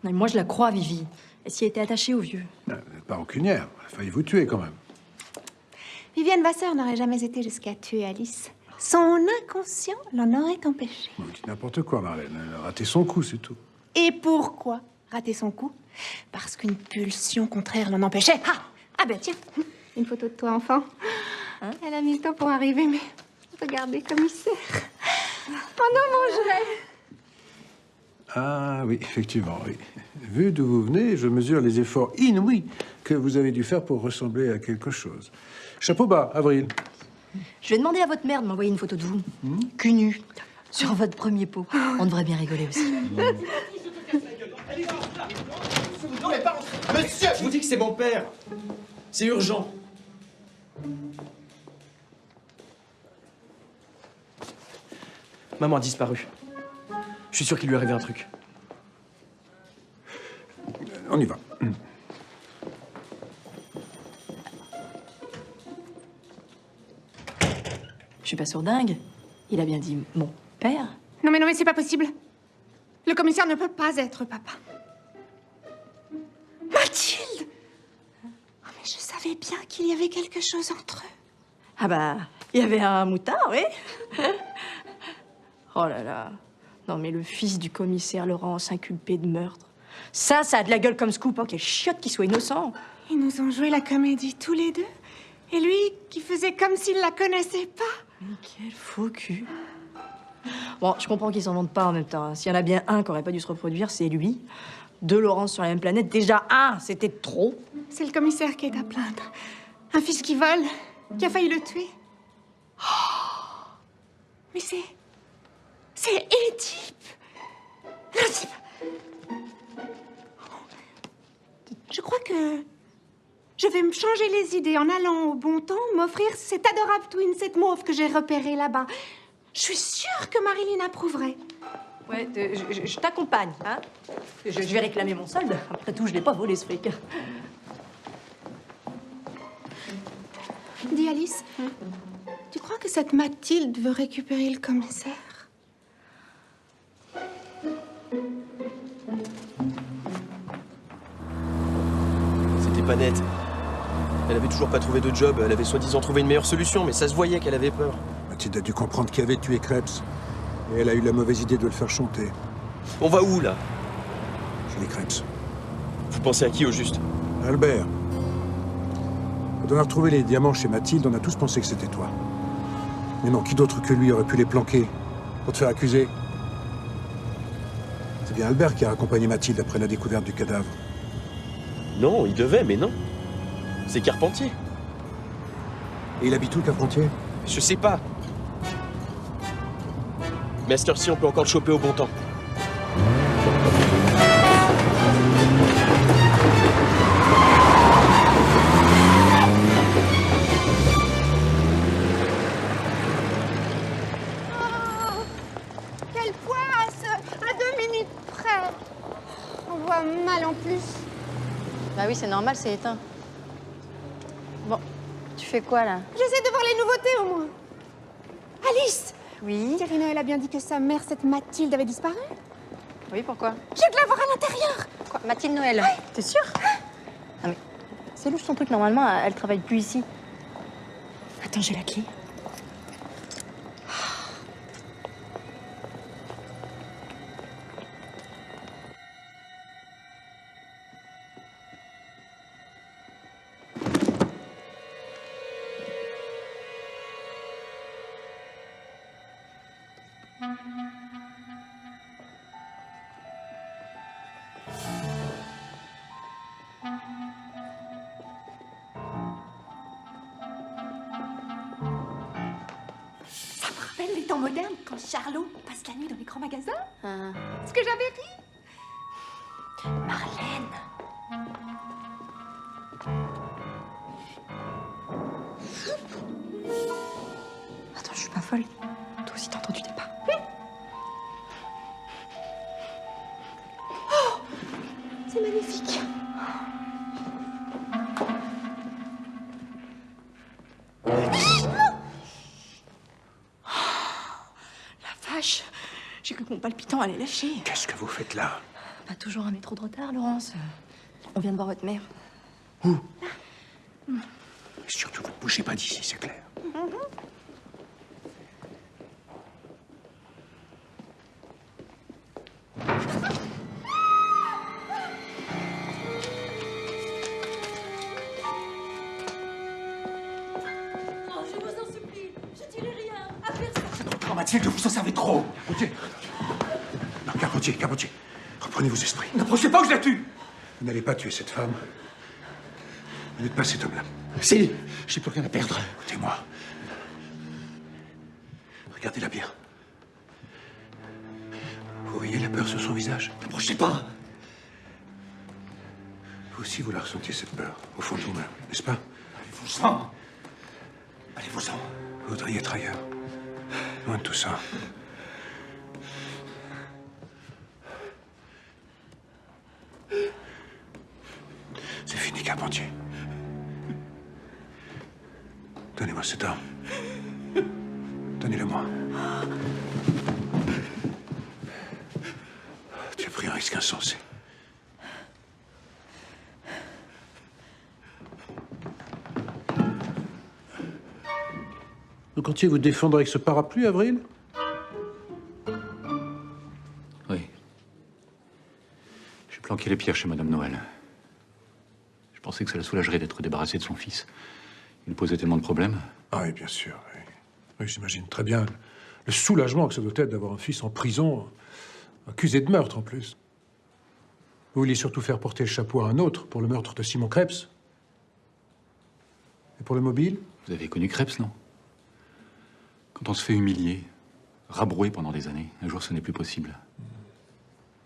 Mais moi, je la crois, Vivi. Elle s'y était attachée au vieux. Vous n'êtes pas rancunière. Elle a failli vous tuer, quand même. Viviane Vasseur n'aurait jamais été jusqu'à tuer Alice. Son inconscient l'en aurait empêché. Vous dites n'importe quoi, Marlène. Elle a raté son coup, c'est tout. Et pourquoi rater son coup? Parce qu'une pulsion contraire l'en empêchait. Ah ben tiens, une photo de toi enfant. Elle a mis le temps pour arriver, mais regardez, commissaire. Pendant mon rêve. Ah oui, effectivement, oui. Vu d'où vous venez, je mesure les efforts inouïs que vous avez dû faire pour ressembler à quelque chose. Chapeau bas, Avril. Je vais demander à votre mère de m'envoyer une photo de vous. Cul nu. Sur votre premier pot. On devrait bien rigoler aussi. Monsieur, je vous dis que c'est mon père. C'est urgent. Maman a disparu. Je suis sûr qu'il lui est arrivé un truc. On y va. Je suis pas sourdingue. Il a bien dit mon père. Non mais c'est pas possible. Le commissaire ne peut pas être papa. Ma savais bien qu'il y avait quelque chose entre eux. Ah bah, il y avait un moutard, oui. Oh là là. Non mais le fils du commissaire Laurence inculpé de meurtre. Ça a de la gueule comme scoop, hein. Quel chiotte qu'il soit innocent. Ils nous ont joué la comédie tous les deux. Et lui, qui faisait comme s'il la connaissait pas. Mais quel faux cul. Bon, je comprends qu'ils s'en vendent pas en même temps, hein. S'il y en a bien un qui aurait pas dû se reproduire, c'est lui. 2 Laurence sur la même planète. Déjà, 1, c'était trop. C'est le commissaire qui est à plaindre. Un fils qui vole, qui a failli le tuer. Oh, mais c'est Édipe. Non, c'est pas... Je crois que je vais me changer les idées en allant au bon temps m'offrir cette adorable twin, cette mauve que j'ai repérée là-bas. Je suis sûre que Marilyn approuverait. Ouais, je t'accompagne, hein. Je vais réclamer mon solde. Après tout, je l'ai pas volé, ce fric. Dis, Alice, tu crois que cette Mathilde veut récupérer le commissaire? C'était pas net. Elle avait toujours pas trouvé de job, elle avait soi-disant trouvé une meilleure solution, mais ça se voyait qu'elle avait peur. Mathilde a dû comprendre qui avait tué Krebs. Et elle a eu la mauvaise idée de le faire chanter. On va où, là? Chez les Krebs. Vous pensez à qui, au juste? Albert. Quand on a retrouvé les diamants chez Mathilde, on a tous pensé que c'était toi. Mais non, qui d'autre que lui aurait pu les planquer pour te faire accuser? C'est bien Albert qui a accompagné Mathilde après la découverte du cadavre. Non, il devait, mais non. C'est Carpentier. Et il habite où, Carpentier? Je sais pas. Mais à cette heure-ci, on peut encore le choper au bon temps. Oh, quelle poisse! À 2 minutes près. On voit mal en plus. Bah oui, c'est normal, c'est éteint. Bon, tu fais quoi, là? J'essaie de voir les nouveautés, au moins. Alice! Oui? Thierry Noël a bien dit que sa mère, cette Mathilde, avait disparu. Oui, pourquoi? J'ai de la voir à l'intérieur. Quoi, Mathilde Noël? Ouais. T'es sûre? Ah mais, c'est louche son truc, normalement, elle travaille plus ici. Attends, j'ai la clé. Ça me rappelle les temps modernes quand Charlot passe la nuit dans les grands magasins. Ah. Ce que j'avais ri. Marlène. Attends, je suis pas folle. Toi aussi, t'as entendu des pas. Oh, c'est magnifique. La vache! J'ai cru que mon palpitant allait lâcher. Qu'est-ce que vous faites là? Pas toujours un métro de retard, Laurence. On vient de voir votre mère. Où? Surtout, vous ne bougez pas d'ici, c'est clair. Oh, je vous en supplie, je dirai rien à personne. Oh, Mathilde, vous en savez trop. Carpentier. Non, Carpentier. Reprenez vos esprits. N'approchez pas que je la tue! Vous n'allez pas tuer cette femme. Vous n'êtes pas cet homme-là. Si, j'ai plus rien à perdre. Écoutez-moi. Regardez-la bien. Vous voyez la peur sur son visage? N'approchez pas! Vous aussi, vous la ressentiez, cette peur, au fond de vous-même, n'est-ce pas? Allez-vous-en! Allez-vous-en! Vous voudriez être ailleurs. Loin de tout ça. C'est fini, Carpentier. Donnez-moi cette arme. Donnez-le-moi. Tu as pris un risque insensé. Vous comptiez vous défendre avec ce parapluie, Avril? Oui. J'ai planqué les pierres chez Madame Noël. Je pensais que ça la soulagerait d'être débarrassée de son fils. Il posait tellement de problèmes. Ah oui, bien sûr. Oui, oui, j'imagine très bien le soulagement que ça doit être d'avoir un fils en prison, accusé de meurtre en plus. Vous vouliez surtout faire porter le chapeau à un autre pour le meurtre de Simon Krebs. Et pour le mobile? Vous avez connu Krebs, non? Quand on se fait humilier, rabrouer pendant des années, un jour ce n'est plus possible.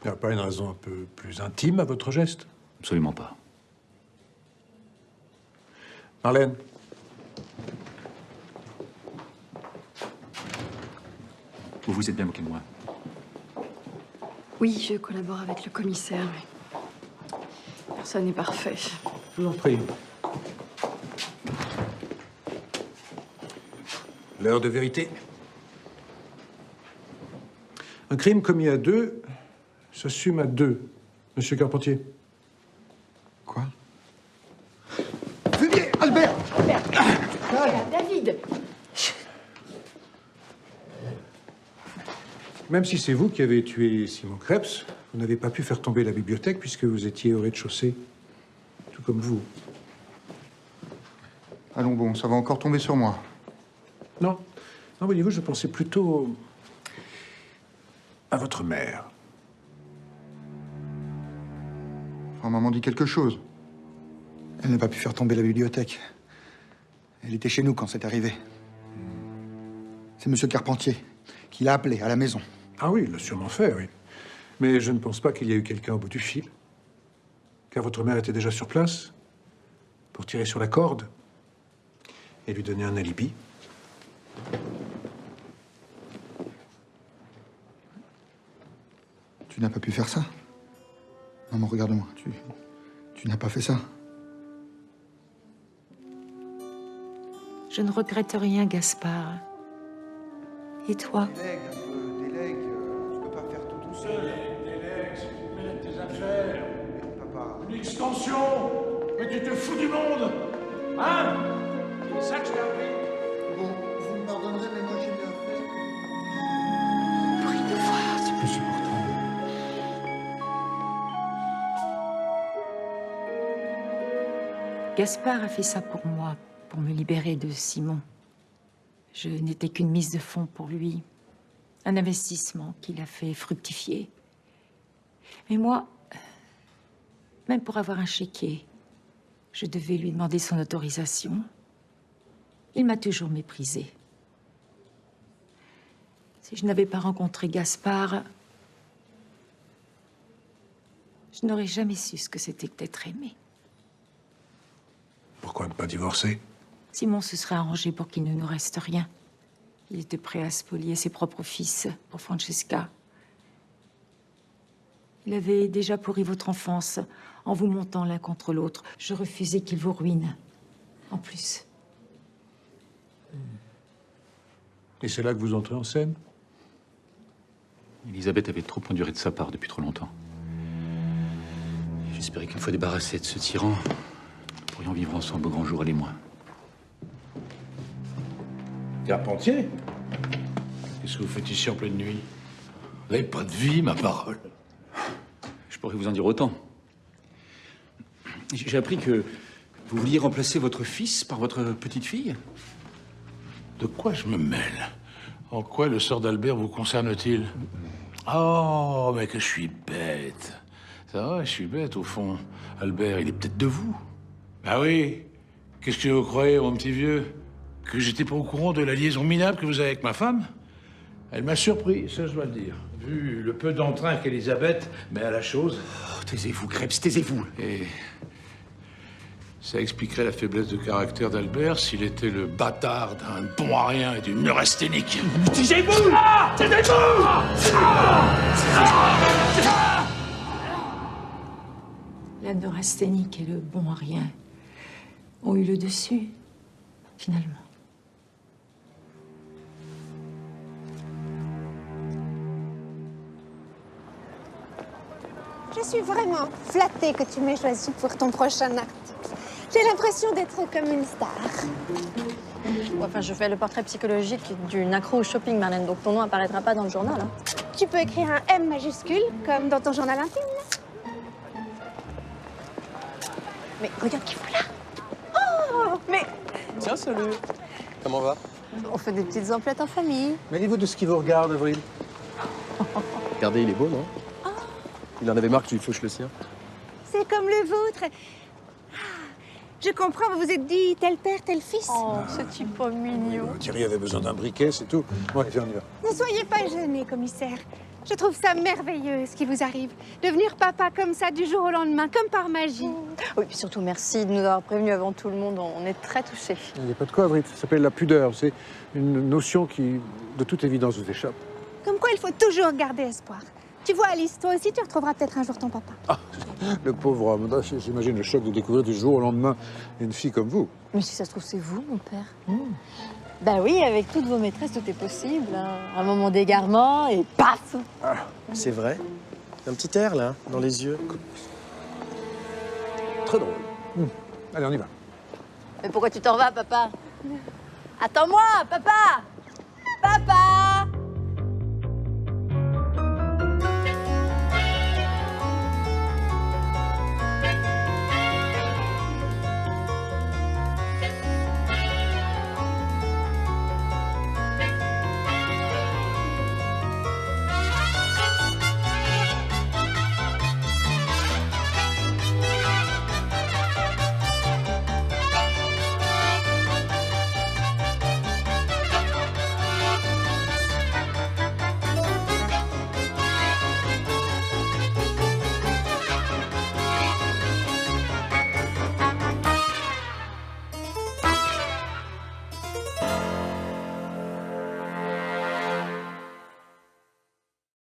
Il n'y a pas une raison un peu plus intime à votre geste? Absolument pas. Marlène. Vous vous êtes bien moqué de moi. Oui, je collabore avec le commissaire, mais personne n'est parfait. Je vous en prie. L'heure de vérité. Un crime commis à deux s'assume à deux, Monsieur Carpentier. Quoi? Fumier, Albert! Albert! David! Même si c'est vous qui avez tué Simon Krebs, vous n'avez pas pu faire tomber la bibliothèque puisque vous étiez au rez-de-chaussée, tout comme vous. Allons bon, ça va encore tomber sur moi. Non. Non, voyez-vous, je pensais plutôt à votre mère. Enfin, maman dit quelque chose. Elle n'a pas pu faire tomber la bibliothèque. Elle était chez nous quand c'est arrivé. C'est Monsieur Carpentier qui l'a appelé à la maison. Ah oui, il l'a sûrement fait, oui. Mais je ne pense pas qu'il y ait eu quelqu'un au bout du fil. Car votre mère était déjà sur place pour tirer sur la corde et lui donner un alibi. Tu n'as pas pu faire ça? Maman, regarde-moi. Tu n'as pas fait ça? Je ne regrette rien, Gaspard. Et toi? Délègue, tu peux pas faire tout seul. Délègue, s'il te plaît, tes affaires. Papa. Une extension. Mais tu te fous du monde. Hein? C'est ça que je t'ai appris. Bon, vous me pardonnerez, mais moi j'ai bien fait. Pour une fois, C'est plus supportable. Gaspard a fait ça pour moi, pour me libérer de Simon. Je n'étais qu'une mise de fonds pour lui, un investissement qu'il a fait fructifier. Mais moi, même pour avoir un chéquier, je devais lui demander son autorisation. Il m'a toujours méprisée. Si je n'avais pas rencontré Gaspard, je n'aurais jamais su ce que c'était que d'être aimé. Pourquoi ne pas divorcer? Simon se serait arrangé pour qu'il ne nous reste rien. Il était prêt à spolier ses propres fils pour Francesca. Il avait déjà pourri votre enfance en vous montant l'un contre l'autre. Je refusais qu'il vous ruine. En plus. Et c'est là que vous entrez en scène? Elisabeth avait trop enduré de sa part depuis trop longtemps. J'espérais qu'une fois débarrassés de ce tyran, nous pourrions vivre ensemble au grand jour, elle et moi. Carpentier? Qu'est-ce que vous faites ici en pleine nuit? Vous n'avez pas de vie, ma parole. Je pourrais vous en dire autant. J'ai appris que vous vouliez remplacer votre fils par votre petite-fille. De quoi je me mêle? En quoi le sort d'Albert vous concerne-t-il? Oh, mais que je suis bête. Ça va, je suis bête, au fond. Albert, il est peut-être de vous. Ah oui? Qu'est-ce que vous croyez, mon petit vieux? Que j'étais pas au courant de la liaison minable que vous avez avec ma femme? Elle m'a surpris, ça je dois le dire. Vu le peu d'entrain qu'Elisabeth met à la chose. Oh, taisez-vous, Krebs, taisez-vous. Et ça expliquerait la faiblesse de caractère d'Albert s'il était le bâtard d'un bon à rien et d'une neurasthénique. Taisez-vous! Taisez-vous! La neurasthénique et le bon à rien ont eu le dessus, finalement. Je suis vraiment flattée que tu m'aies choisi pour ton prochain acte. J'ai l'impression d'être comme une star. Ouais, enfin, je fais le portrait psychologique d'une accro au shopping, Marlène, donc ton nom apparaîtra pas dans le journal. Hein. Tu peux écrire un M majuscule, comme dans ton journal intime. Mais regarde qui fout là. Oh, mais Tiens, salut. Comment va? on fait des petites emplettes en famille. Mêlez-vous de ce qui vous regarde, Avril. Regardez, il est beau, non? Il en avait marre que tu lui fauches le sien. c'est comme le vôtre. Ah, je comprends, vous vous êtes dit tel père, tel fils. Oh, ce type pas mignon. Thierry avait besoin d'un briquet, c'est tout. Bon, allez, viens, on y va. Ne soyez pas gêné, commissaire. Je trouve ça merveilleux, ce qui vous arrive. Devenir papa comme ça, du jour au lendemain, comme par magie. Oui, puis surtout, merci de nous avoir prévenus avant tout le monde. On est très touchés. Il n'y a pas de quoi, Avril. Ça s'appelle la pudeur. C'est une notion qui, de toute évidence, vous échappe. Comme quoi, il faut toujours garder espoir. Tu vois, Alice, toi aussi, tu retrouveras peut-être un jour ton papa. Le pauvre homme. J'imagine le choc de découvrir du jour au lendemain une fille comme vous. Mais si ça se trouve, c'est vous, mon père. Bah oui, avec toutes vos maîtresses, tout est possible. Hein. Un moment d'égarement et paf. C'est vrai. Un petit air, là, dans les yeux. Très drôle. Allez, on y va. Mais pourquoi tu t'en vas, papa? Attends-moi, papa! Papa!